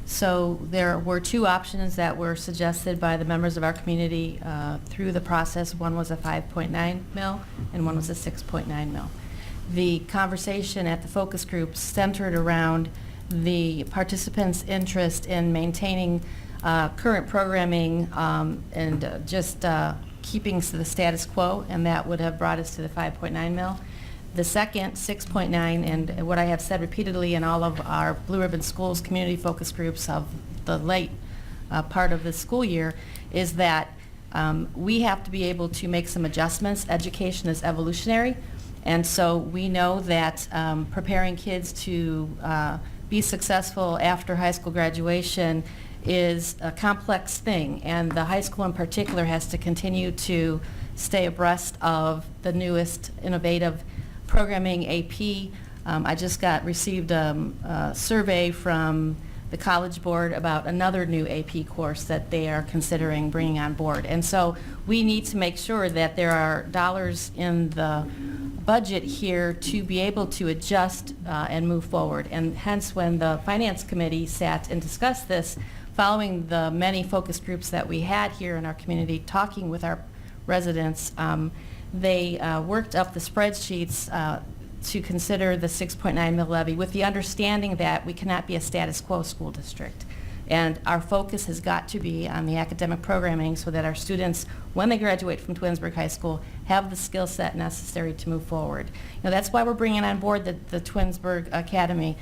So there were two options that were suggested by the members of our community through the process. One was a 5.9 mil and one was a 6.9 mil. The conversation at the focus group centered around the participants' interest in maintaining current programming and just keeping to the status quo, and that would have brought us to the 5.9 mil. The second, 6.9, and what I have said repeatedly in all of our Blue Ribbon Schools community focus groups of the late part of the school year, is that we have to be able to make some adjustments. Education is evolutionary, and so we know that preparing kids to be successful after high school graduation is a complex thing, and the high school in particular has to continue to stay abreast of the newest innovative programming. AP. I just received a survey from the College Board about another new AP course that they are considering bringing on board. And so we need to make sure that there are dollars in the budget here to be able to adjust and move forward. And hence, when the Finance Committee sat and discussed this, following the many focus groups that we had here in our community talking with our residents, they worked up the spreadsheets to consider the 6.9 mil levy with the understanding that we cannot be a status quo school district. And our focus has got to be on the academic programming so that our students, when they graduate from Twinsburg High School, have the skill set necessary to move forward. You know, that's why we're bringing on board the Twinsburg Academy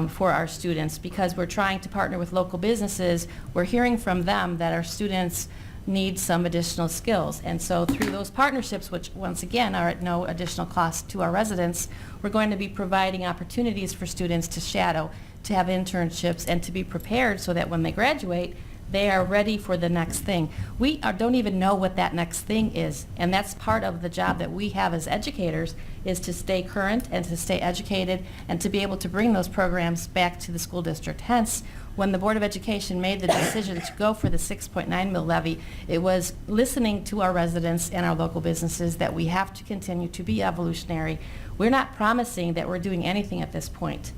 for our students, because we're trying to partner with local businesses. We're hearing from them that our students need some additional skills. And so through those partnerships, which once again are at no additional cost to our residents, we're going to be providing opportunities for students to shadow, to have internships, and to be prepared so that when they graduate, they are ready for the next thing. We don't even know what that next thing is, and that's part of the job that we have as educators, is to stay current and to stay educated and to be able to bring those programs back to the school district. Hence, when the Board of Education made the decision to go for the 6.9 mil levy, it was listening to our residents and our local businesses that we have to continue to be evolutionary. We're not promising that we're doing anything at this point.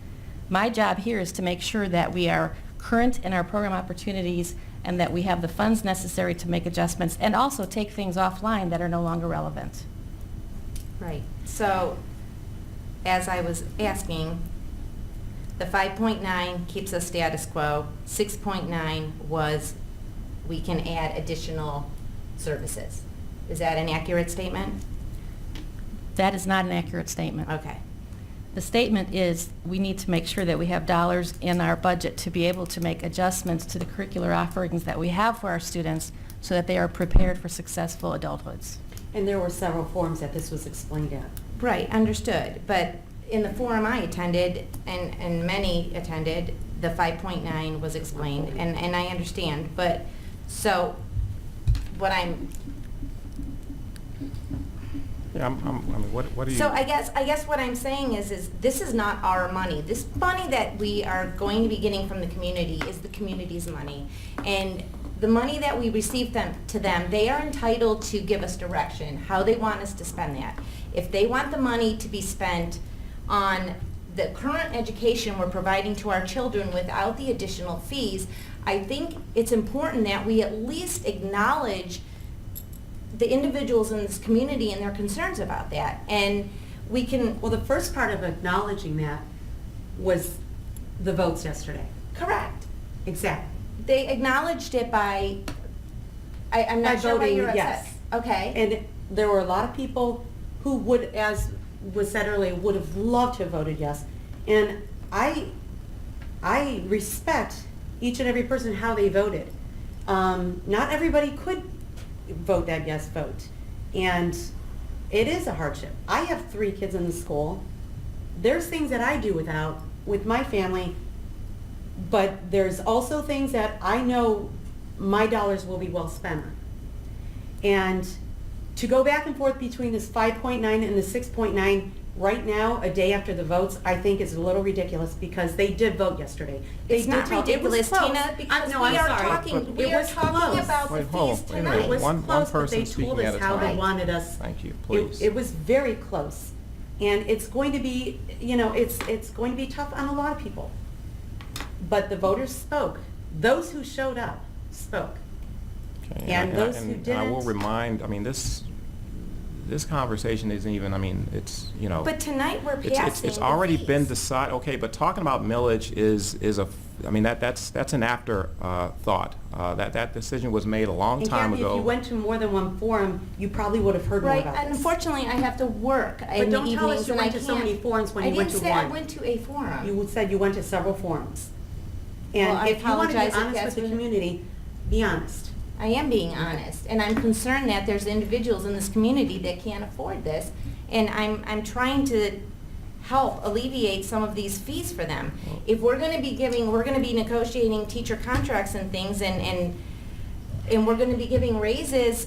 My job here is to make sure that we are current in our program opportunities and that we have the funds necessary to make adjustments and also take things offline that are no longer relevant. Right. So, as I was asking, the 5.9 keeps us status quo. 6.9 was we can add additional services. Is that an accurate statement? That is not an accurate statement. Okay. The statement is we need to make sure that we have dollars in our budget to be able to make adjustments to the curricular offerings that we have for our students so that they are prepared for successful adulthoods. And there were several forums that this was explained at. Right, understood. But in the forum I attended, and many attended, the 5.9 was explained, and I understand. But so what I'm... Yeah, I mean, what do you... So I guess what I'm saying is this is not our money. This money that we are going to be getting from the community is the community's money. And the money that we receive to them, they are entitled to give us direction, how they want us to spend that. If they want the money to be spent on the current education we're providing to our children without the additional fees, I think it's important that we at least acknowledge the individuals in this community and their concerns about that. And we can... Well, the first part of acknowledging that was the votes yesterday. Correct. Exactly. They acknowledged it by... I'm not sure why voting you're upset. yes. Okay. And there were a lot of people who would, as was said earlier, would have loved to have voted yes. And I respect each and every person how they voted. Not everybody could vote that yes vote. And it is a hardship. I have 3 kids in the school. There's things that I do with my family, but there's also things that I know my dollars will be well spent on. And to go back and forth between this 5.9 and the 6.9 right now, a day after the votes, I think is a little ridiculous because they did vote yesterday. It's not ridiculous, Tina, because we are talking about the fees tonight. It was One close, but person they told speaking at us a how they time. wanted us. Thank you, please. It was very close. And it's going to be, it's going to be tough on a lot of people. But the voters spoke. Those who showed up spoke. Okay, And those who And I will didn't. remind, I mean, this conversation isn't even, I mean, it's, But tonight we're it's passing already the been fees. decided, okay, but talking about millage is I mean, that's an after thought. That decision was made a long And time Kathy, ago. if you went to more than one forum, you probably would have heard more Right, about and this. unfortunately, I have to work in But the don't tell us evenings you and I went to so many can't. forums when you went to I didn't say I one. went to a forum. You said you went to several forums. Well, And I if you want to be apologize if honest that's with the what- community, be honest. I am being honest, and I'm concerned that there's individuals in this community that can't afford this, and I'm trying to help alleviate some of these fees for them. If we're going to be negotiating teacher contracts and things, and we're going to be giving raises,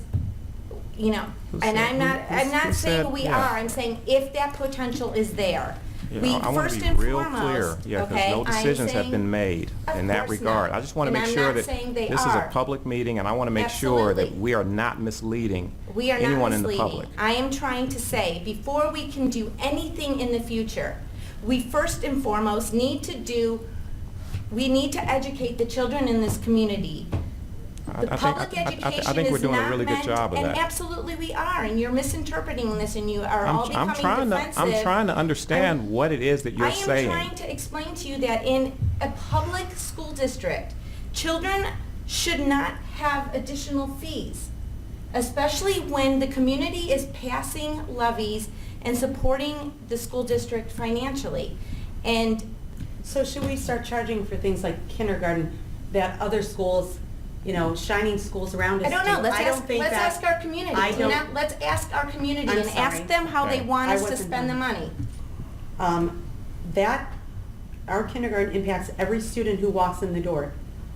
Who and said- I'm not who saying said- we yeah. are. I'm saying if that potential is there. Yeah, We I want first to be and real foremost, clear, yeah, because okay, no I'm decisions have saying- been made Of in that course regard. not. I just want to And make I'm sure not that saying they this is a are. public meeting, and I want to make sure that Absolutely. we are not misleading We are not anyone in the misleading. public. I am trying to say, before we can do anything in the future, we first and foremost need to educate the children in this community. The public education I think we're is doing a not really good meant- job of and that. absolutely we are, and you're misinterpreting this, and you are all becoming defensive. I'm trying to understand what it is that you're saying. I am trying to explain to you that in a public school district, children should not have additional fees, especially when the community is passing levies and supporting the school district financially. And So should we start charging for things like kindergarten that other schools, shining schools around us I don't know. do? Let's I don't ask. think Let's that- ask our community. I don't- Tina. Let's ask our community I'm and ask sorry. them how they Okay. want I us to wasn't spend the done. money. Our kindergarten impacts every student who walks in the door.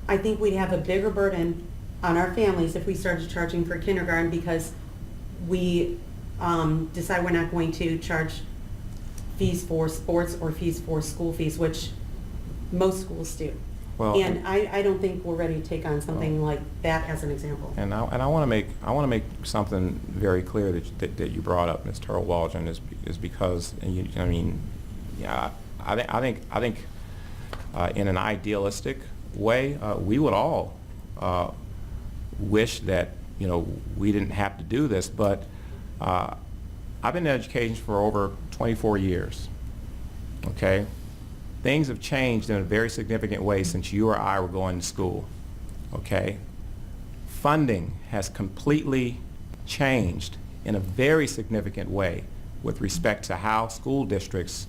I think we'd have a bigger burden on our families if we started charging for kindergarten because we decide we're not going to charge fees for sports or fees for school fees, which most schools do. Well, And I don't think we're ready to take on something like that as an example. And I want to make something very clear that you brought up, Ms. Terrell Waldron, is because I think in an idealistic way, we would all wish that, you know, we didn't have to do this, but I've been in education for over 24 years, okay? Things have changed in a very significant way since you or I were going to school, okay? Funding has completely changed in a very significant way with respect to how school districts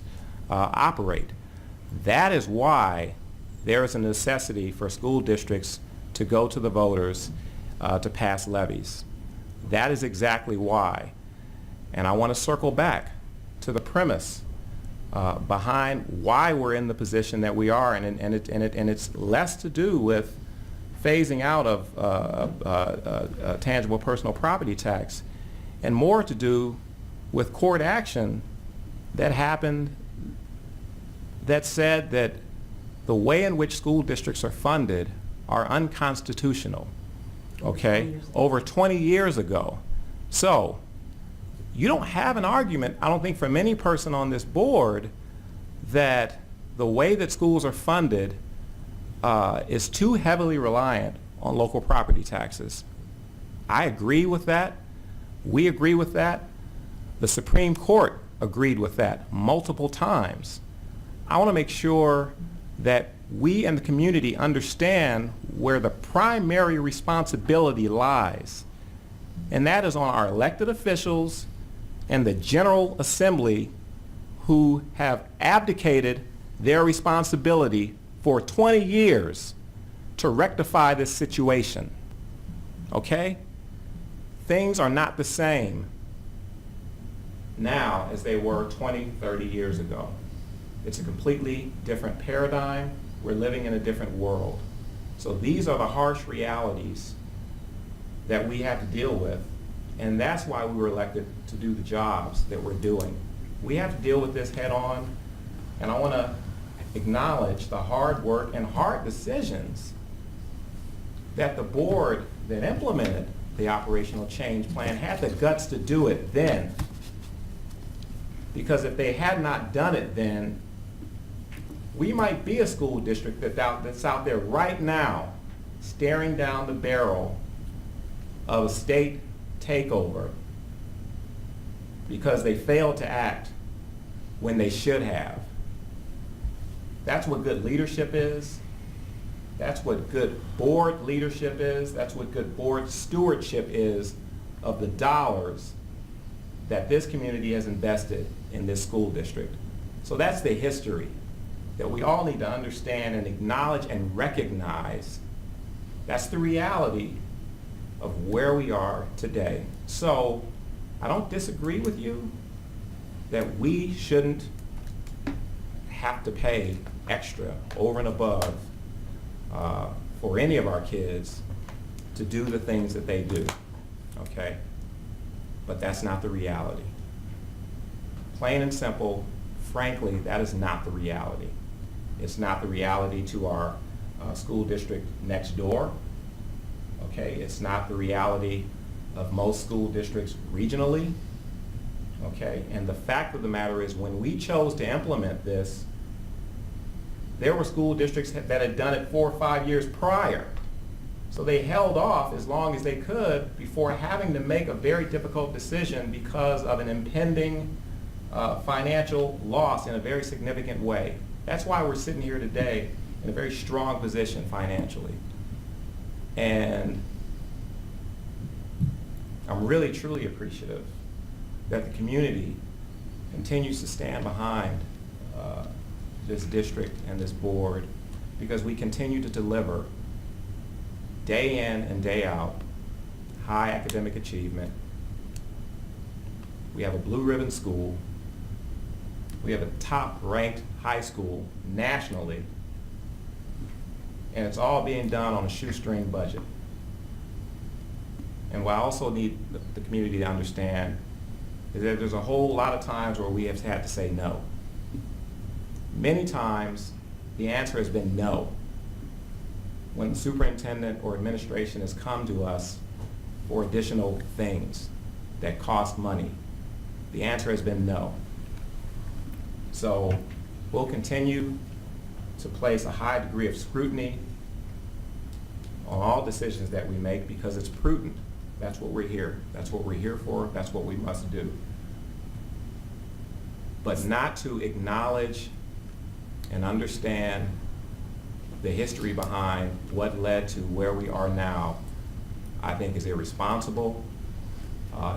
operate. That is why there is a necessity for school districts to go to the voters to pass levies. That is exactly why. And I want to circle back to the premise behind why we're in the position that we are, and it's less to do with phasing out of tangible personal property tax and more to do with court action that happened that said that the way in which school districts are funded are unconstitutional, okay, over 20 years ago. So you don't have an argument, I don't think, from any person on this board that the way that schools are funded is too heavily reliant on local property taxes. I agree with that. We agree with that. The Supreme Court agreed with that multiple times. I want to make sure that we and the community understand where the primary responsibility lies, and that is on our elected officials and the General Assembly, who have abdicated their responsibility for 20 years to rectify this situation. Okay? Things are not the same now as they were 20, 30 years ago. It's a completely different paradigm. We're living in a different world. So these are the harsh realities that we have to deal with, and that's why we were elected to do the jobs that we're doing. We have to deal with this head on, and I want to acknowledge the hard work and hard decisions that the board that implemented the operational change plan had the guts to do it then. Because if they had not done it then, we might be a school district that's out there right now staring down the barrel of a state takeover because they failed to act when they should have. That's what good leadership is. That's what good board leadership is. That's what good board stewardship is of the dollars that this community has invested in this school district. So that's the history that we all need to understand and acknowledge and recognize. That's the reality of where we are today. So I don't disagree with you that we shouldn't have to pay extra over and above for any of our kids to do the things that they do, okay? But that's not the reality. Plain and simple, frankly, that is not the reality. It's not the reality to our school district next door, okay? It's not the reality of most school districts regionally, okay? And the fact of the matter is, when we chose to implement this, there were school districts that had done it 4 or 5 years prior. So they held off as long as they could before having to make a very difficult decision because of an impending financial loss in a very significant way. That's why we're sitting here today in a very strong position financially. And I'm really, truly appreciative that the community continues to stand behind this district and this board, because we continue to deliver day in and day out high academic achievement. We have a blue ribbon school. We have a top-ranked high school nationally, and it's all being done on a shoestring budget. And what I also need the community to understand is that there's a whole lot of times where we have had to say no. Many times, the answer has been no. When the superintendent or administration has come to us for additional things that cost money, the answer has been no. So we'll continue to place a high degree of scrutiny on all decisions that we make because it's prudent. That's what we're here. That's what we're here for. That's what we must do. But not to acknowledge and understand the history behind what led to where we are now, I think is irresponsible.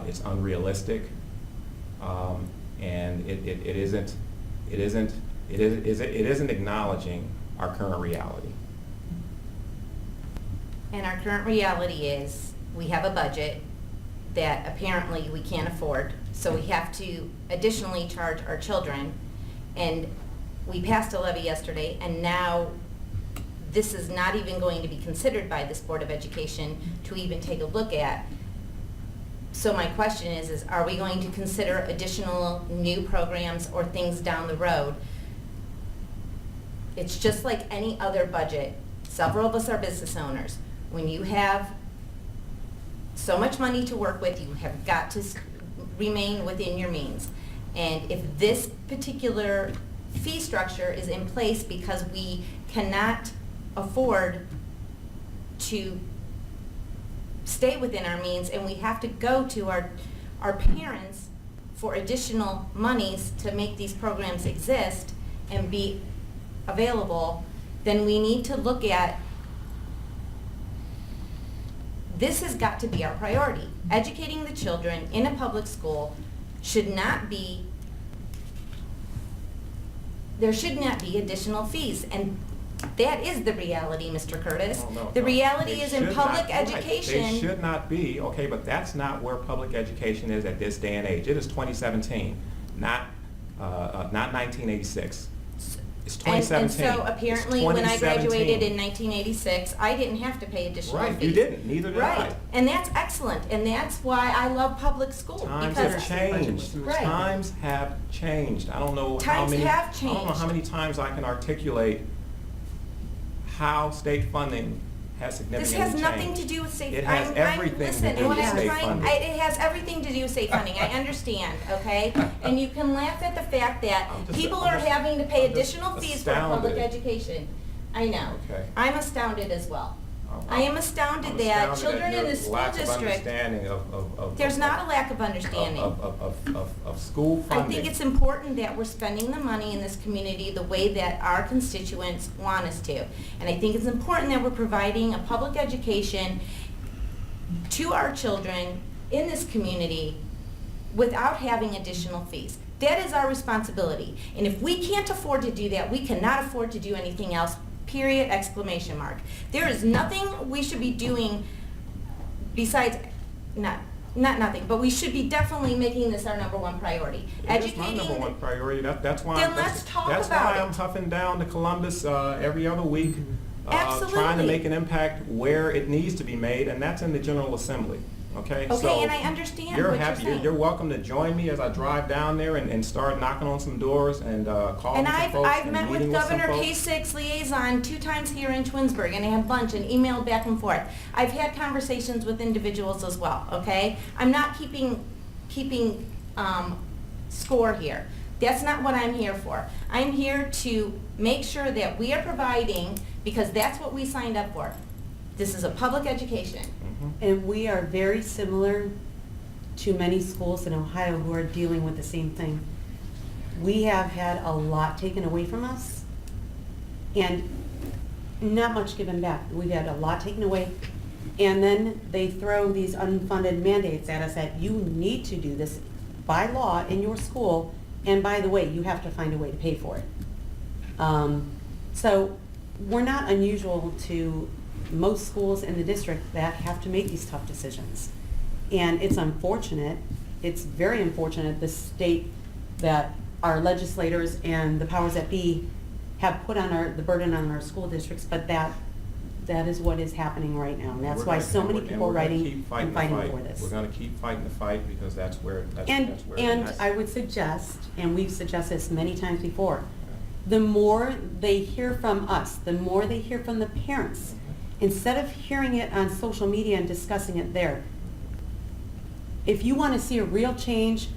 It's unrealistic, and it isn't acknowledging our current reality. And our current reality is we have a budget that apparently we can't afford, so we have to additionally charge our children. And we passed a levy yesterday, and now this is not even going to be considered by this Board of Education to even take a look at. So my question is are we going to consider additional new programs or things down the road? It's just like any other budget. Several of us are business owners. When you have so much money to work with, you have got to remain within your means. And if this particular fee structure is in place because we cannot afford to stay within our means and we have to go to our parents for additional monies to make these programs exist and be available, then we need to look at this has got to be our priority. Educating the children in a public school should not be, there should not be additional fees. And that is the reality, Mr. Curtis. The reality is in public education. They should not be, okay, but that's not where public education is at this day and age. It is 2017, not 1986. It's 2017. And so apparently when I graduated in 1986, I didn't have to pay additional fees. Right, you didn't, neither did I. Right, and that's excellent, and that's why I love public school. Times have changed. Right. Times have changed. I don't know how Times many. have I don't know how changed. many times I can articulate how state funding has significantly This has changed. nothing to do with state funding. It has everything to do with state funding. It has everything to do with state funding. I understand, okay? And you can laugh at the fact that people are having to pay additional fees for public education. I know. Okay. I'm astounded as well. I am astounded that children in the school district, there's not a lack of understanding. Of school funding. I think it's important that we're spending the money in this community the way that our constituents want us to. And I think it's important that we're providing a public education to our children in this community without having additional fees. That is our responsibility. And if we can't afford to do that, we cannot afford to do anything else. Period, exclamation mark. There is nothing we should be doing besides, not nothing, but we should be definitely making this our #1 priority. It is my #1 priority. That's why. Then let's talk that's about why it. I'm huffing down to Columbus every other week, Absolutely. trying to make an impact where it needs to be made, and that's in the General Assembly. Okay. Okay, so and I understand you're what happy. you're saying. You're welcome to join me as I drive down there and start knocking on some doors and calling And some folks I've and met meeting with some Governor folks. Kasich's liaison 2 times here in Twinsburg, and I had lunch and emailed back and forth. I've had conversations with individuals as well, okay? I'm not keeping score here. That's not what I'm here for. I'm here to make sure that we are providing, because that's what we signed up for. This is a public education. And we are very similar to many schools in Ohio who are dealing with the same thing. We have had a lot taken away from us and not much given back. We've had a lot taken away, and then they throw these unfunded mandates at us that you need to do this by law in your school, and by the way, you have to find a way to pay for it. So we're not unusual to most schools in the district that have to make these tough decisions. And it's unfortunate, it's very unfortunate, the state that our legislators and the powers that be have put on the burden on our school districts, but that is what is happening right now. And that's why so many people are writing and fighting for this. We're going to keep fighting the fight because that's where it is. I would suggest, and we've suggested this many times before, the more they hear from us, the more they hear from the parents, instead of hearing it on social media and discussing it there. If you want to see a real change,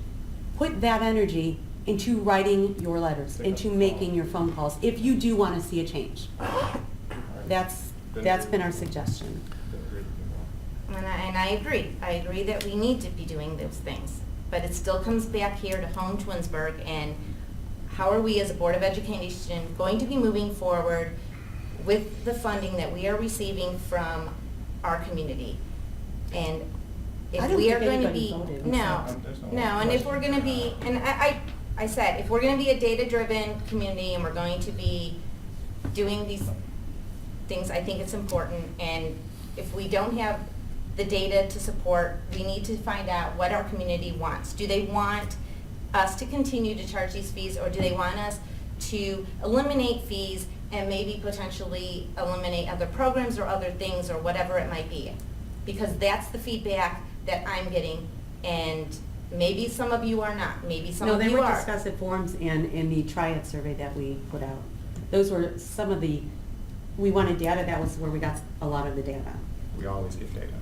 put that energy into writing your letters, into making your phone calls, if you do want to see a change. That's That's been our suggestion. And I agree. I agree that we need to be doing those things. But it still comes back here to home Twinsburg, and how are we as a Board of Education going to be moving forward with the funding that we are receiving from our community? And I if don't we are think going to anybody be, voted. no, and if we're going to be, and I said, if we're going to be a data-driven community and we're going to be doing these things, I think it's important. And if we don't have the data to support, we need to find out what our community wants. Do they want us to continue to charge these fees, or do they want us to eliminate fees and maybe potentially eliminate other programs or other things or whatever it might be? Because that's the feedback that I'm getting, and maybe some of you are not, maybe some No, of they you were are. discussed at forums and in the triad survey that we put out. Those were some of the, we wanted data, that was where we got a lot of the data. We always get data,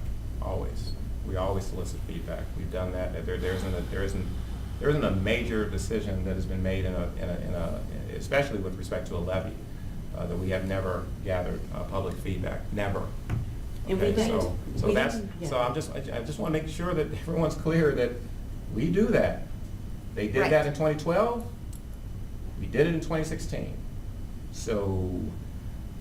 always. We always solicit feedback. We've done that. There isn't a major decision that has been made especially with respect to a levy, that we have never gathered public feedback, never. And we Okay, didn't- so we that's, didn't- yeah. so I just want to make sure that everyone's clear that we do that. They did Right. that in 2012. We did it in 2016. So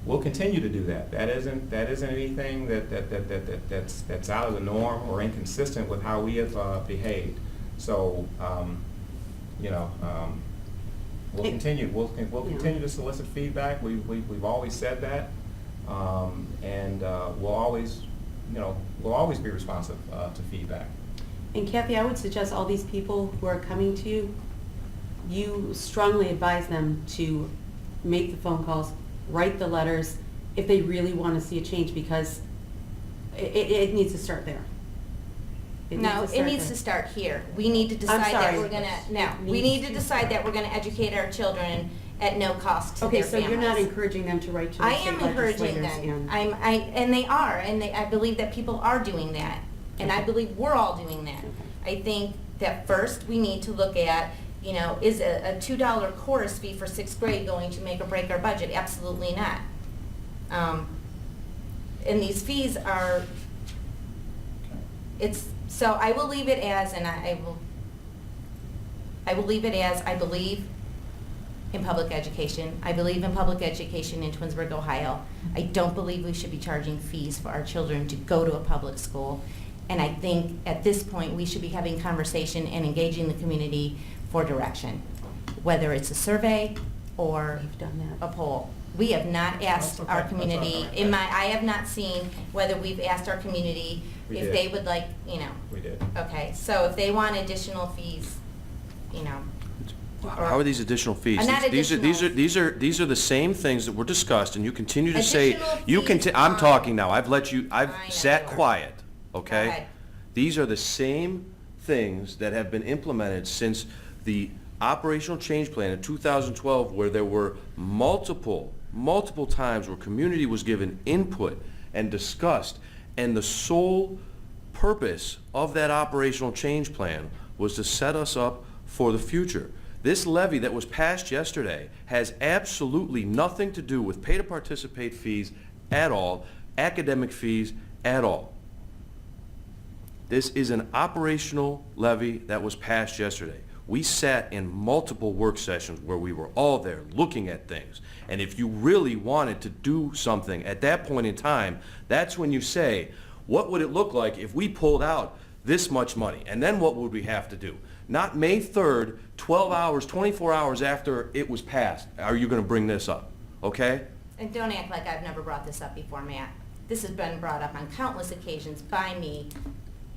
we'll continue to do that. That isn't anything that's out of the norm or inconsistent with how we have behaved. So, we'll continue. We'll continue to solicit feedback. We've always said that, and we'll always be responsive to feedback. And Kathy, I would suggest all these people who are coming to you, you strongly advise them to make the phone calls, write the letters, if they really want to see a change, because it needs to start there. No, it needs to start here. We need to decide that sorry. we're gonna, no, It we needs need to to decide start. that we're gonna educate our children at no cost to Okay, their so you're not families. encouraging them to write to the I state am encouraging legislators them. and- And they are, and I believe that people are doing that. And I believe we're all doing that. I think that first, we need to look at, is a $2 chorus fee for 6th grade going to make or break our budget? Absolutely not. And these fees are, so I will leave it as, and I will leave it as, I believe in public education. I believe in public education in Twinsburg, Ohio. I don't believe we should be charging fees for our children to go to a public school. And I think at this point, we should be having conversation and engaging the community for direction, whether it's a survey or a poll. We have not asked our community, I have not seen whether we've asked our community We if did. they would like, We did. okay, so if they want additional fees, How are these additional fees? Not These are the same things that were discussed, and you continue to say, Additional I'm fees talking now, I've know sat you are. quiet, Go okay? ahead. These are the same things that have been implemented since the operational change plan in 2012, where there were multiple times where community was given input and discussed, and the sole purpose of that operational change plan was to set us up for the future. This levy that was passed yesterday has absolutely nothing to do with pay-to-participate fees at all, academic fees at all. This is an operational levy that was passed yesterday. We sat in multiple work sessions where we were all there looking at things. And if you really wanted to do something at that point in time, that's when you say, what would it look like if we pulled out this much money? And then what would we have to do? Not May 3rd, 12 hours, 24 hours after it was passed, are you going to bring this up, okay? And don't act like I've never brought this up before, Matt. This has been brought up on countless occasions by me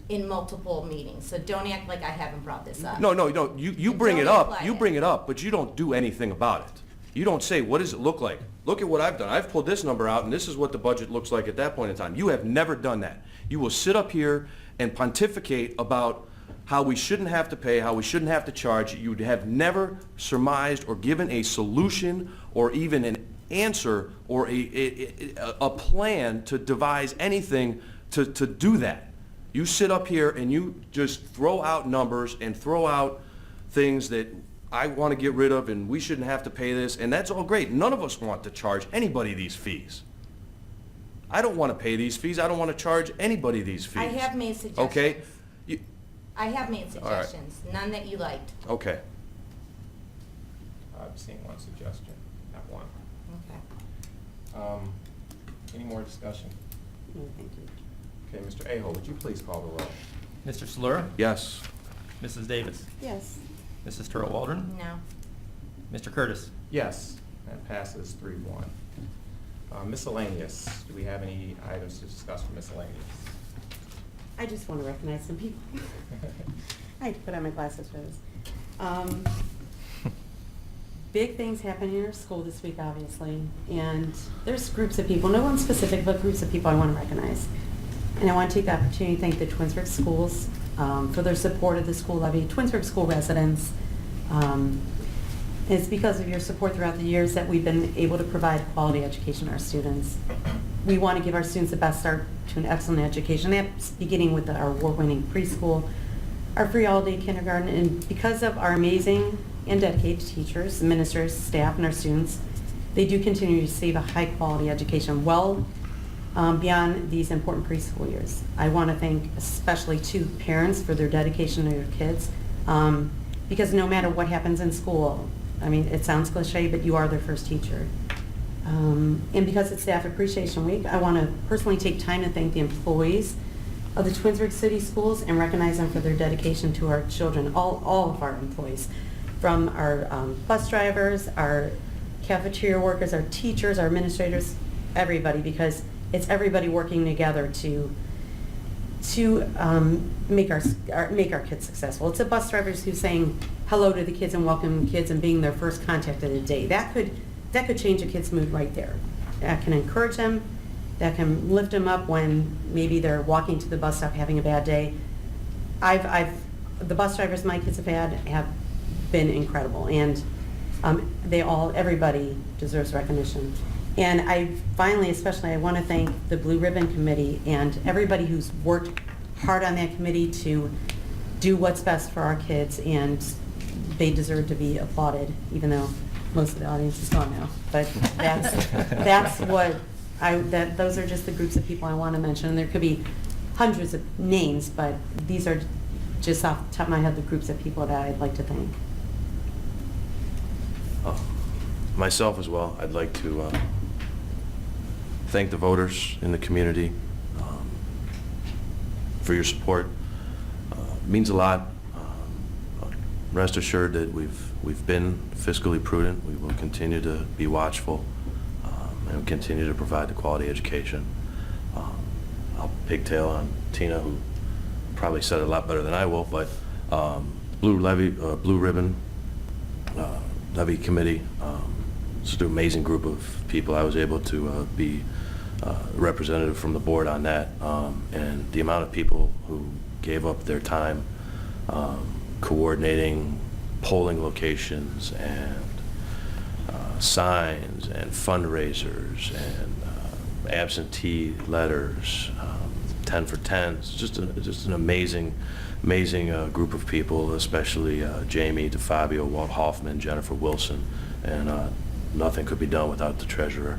in multiple meetings, so don't act like I haven't brought this up. No, you bring don't it up, imply you it. bring it up, but you don't do anything about it. You don't say, what does it look like? Look at what I've done. I've pulled this number out, and this is what the budget looks like at that point in time. You have never done that. You will sit up here and pontificate about how we shouldn't have to pay, how we shouldn't have to charge. You have never surmised or given a solution or even an answer or a plan to devise anything to do that. You sit up here and you just throw out numbers and throw out things that I want to get rid of and we shouldn't have to pay this, and that's all great. None of us want to charge anybody these fees. I don't want to pay these fees. I don't want to charge anybody these fees. I have made suggestions. Okay? I have made All right. suggestions, none that you liked. Okay. I've seen one suggestion, not one. Okay. Any more discussion? No, thank you. Okay, Mr. Aho, would you please call the roll? Mr. Slura? Yes. Mrs. Davis? Yes. Mrs. Turtle Waldron? No. Mr. Curtis? Yes, that passes 3-1. Miscellaneous, do we have any items to discuss for miscellaneous? I just want to recognize some people. I had to put on my glasses for this. Big things happening in our school this week, obviously, and there's groups of people, no one specific, but groups of people I want to recognize. And I want to take the opportunity to thank the Twinsburg schools for their support of the school levy, Twinsburg school residents. It's because of your support throughout the years that we've been able to provide quality education to our students. We want to give our students the best start to an excellent education. That's beginning with our award-winning preschool, our free all-day kindergarten, and because of our amazing and dedicated teachers, administrators, staff, and our students, they do continue to receive a high-quality education well beyond these important preschool years. I want to thank especially to parents for their dedication to their kids, because no matter what happens in school, I mean, it sounds cliche, but you are their first teacher. And because it's Staff Appreciation Week, I want to personally take time to thank the employees of the Twinsburg City Schools and recognize them for their dedication to our children, all of our employees, from our bus drivers, our cafeteria workers, our teachers, our administrators, everybody, because it's everybody working together to make our kids successful. It's the bus drivers who's saying hello to the kids and welcoming kids and being their first contact of the day. That could change a kid's mood right there. That can encourage them. That can lift them up when maybe they're walking to the bus stop having a bad day. The bus drivers my kids have been incredible, and everybody deserves recognition. And especially, I want to thank the Blue Ribbon Committee and everybody who's worked hard on that committee to do what's best for our kids, and they deserve to be applauded, even though most of the audience is gone now. But those are just the groups of people I want to mention. And there could be hundreds of names, but these are just off the top of my head the groups of people that I'd like to thank. Myself as well, I'd like to thank the voters in the community for your support. It means a lot. Rest assured that we've been fiscally prudent. We will continue to be watchful and continue to provide the quality education. I'll pigtail on Tina, who probably said it a lot better than I will, but Blue Ribbon Levy Committee, just an amazing group of people. I was able to be representative from the board on that, and the amount of people who gave up their time coordinating polling locations and signs and fundraisers and absentee letters, 10 for 10s, just an amazing group of people, especially Jamie DeFabio, Walt Hoffman, Jennifer Wilson, and nothing could be done without the treasurer.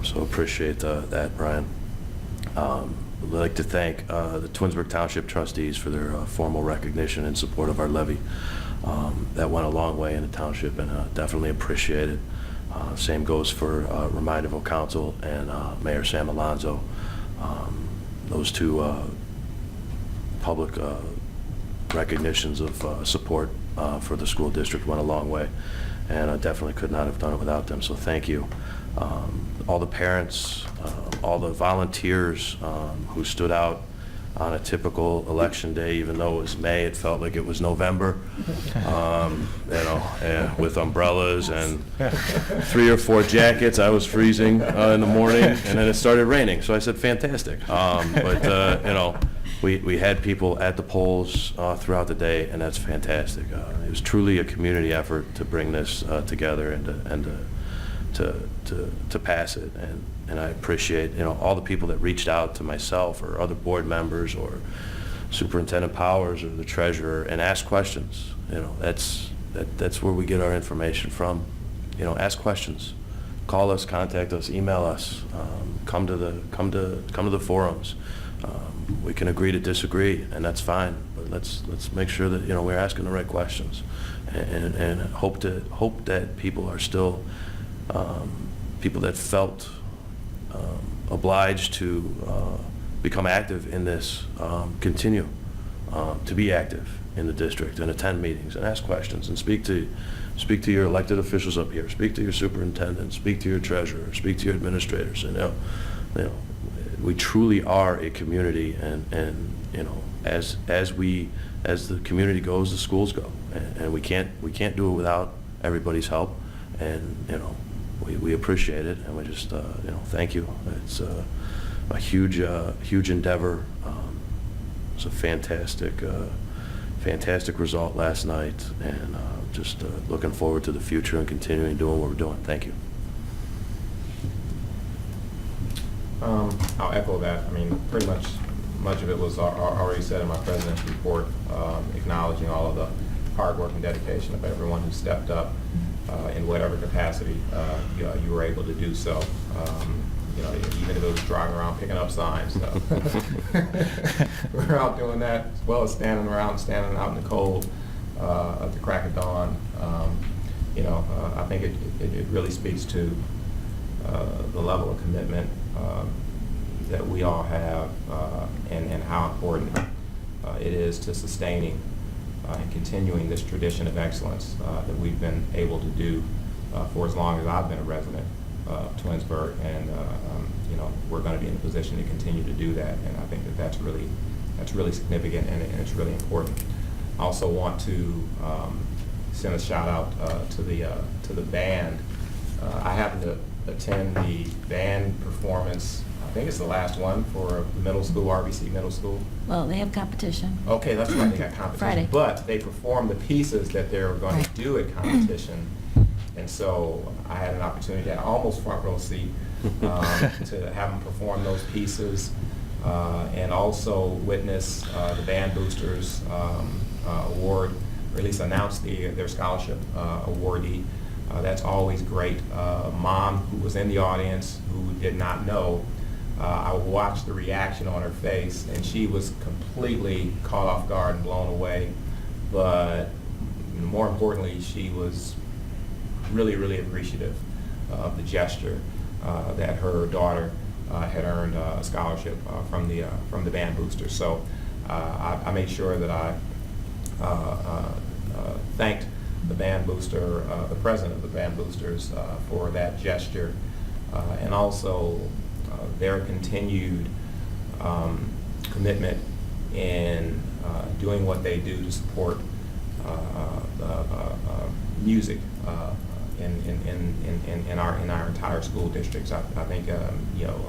So appreciate that, Brian. I'd like to thank the Twinsburg Township trustees for their formal recognition and support of our levy. That went a long way in the township, and definitely appreciate it. Same goes for Remindeville Council and Mayor Sam Alonzo. Those two public recognitions of support for the school district went a long way, and I definitely could not have done it without them, so thank you. All the parents, all the volunteers who stood out on a typical election day, even though it was May, it felt like it was November, with umbrellas and 3 or 4 jackets. I was freezing in the morning, and then it started raining, so I said, fantastic. We had people at the polls throughout the day, and that's fantastic. It was truly a community effort to bring this together and to pass it, and I appreciate all the people that reached out to myself or other board members or Superintendent Powers or the treasurer and asked questions. That's where we get our information from. Ask questions. call us, contact us, email us, come to the forums. We can agree to disagree, and that's fine. But let's make sure that we're asking the right questions, and hope that people are still people that felt obliged to become active in this, continue to be active in the district and attend meetings and ask questions and speak to your elected officials up here, speak to your superintendent, speak to your treasurer, speak to your administrators. And we truly are a community, and as the community goes, the schools go, and we can't do it without everybody's help. And we appreciate it, and we just thank you. It's a huge endeavor. It was a fantastic result last night, and just looking forward to the future and continuing doing what we're doing. Thank you. I'll echo that. I mean, pretty much of it was already said in my president's report, acknowledging all of the hard work and dedication of everyone who stepped up in whatever capacity you were able to do so. Even if it was driving around picking up signs. We're out doing that as well as standing out in the cold at the crack of dawn. I think it really speaks to the level of commitment that we all have, and how important it is to sustaining and continuing this tradition of excellence that we've been able to do for as long as I've been a resident of Twinsburg, and we're going to be in a position to continue to do that, and I think that's really significant, and it's really important. I also want to send a shout out to the band. I happened to attend the band performance. I think it's the last one for middle school, RBC Middle School. Well, they have competition. Okay, that's right, they got competition. Friday. But they performed the pieces that they were going to do at competition. And so I had an opportunity, I almost front row seat, to have them perform those pieces, and also witness the Band Boosters award, or at least announce their scholarship awardee. That's always great. Mom, who was in the audience, who did not know, I watched the reaction on her face, and she was completely caught off guard and blown away. But more importantly, she was really, really appreciative of the gesture that her daughter had earned a scholarship from the Band Boosters. So I made sure that I thanked the Band Booster, the president of the Band Boosters, for that gesture, and also their continued commitment in doing what they do to support music in our entire school districts. I think a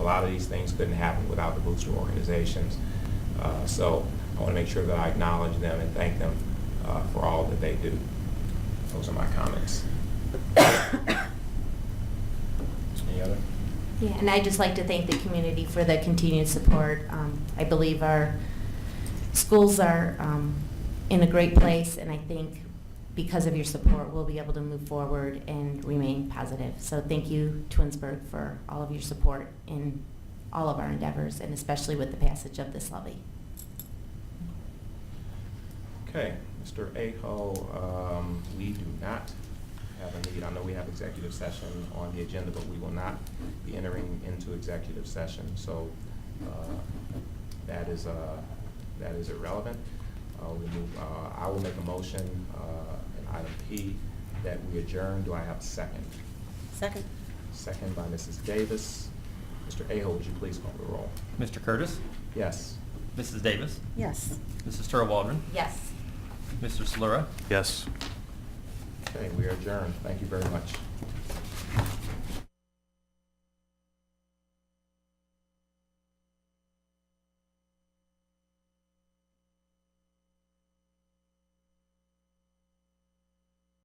lot of these things couldn't happen without the booster organizations. So I want to make sure that I acknowledge them and thank them for all that they do. Those are my comments. Any other? Yeah, and I'd just like to thank the community for the continued support. I believe our schools are in a great place, and I think because of your support, we'll be able to move forward and remain positive. So thank you, Twinsburg, for all of your support in all of our endeavors, and especially with the passage of this levy. Okay, Mr. Aho, we do not have a need. I know we have executive session on the agenda, but we will not be entering into executive session. So that is irrelevant. I will make a motion in item P that we adjourn. Do I have a second? Second. Second by Mrs. Davis. Mr. Aho, would you please call the roll? Mr. Curtis? Yes. Mrs. Davis? Yes. Mrs. Turl-Waldron? Yes. Mr. Slura? Yes. Okay, we are adjourned. Thank you very much.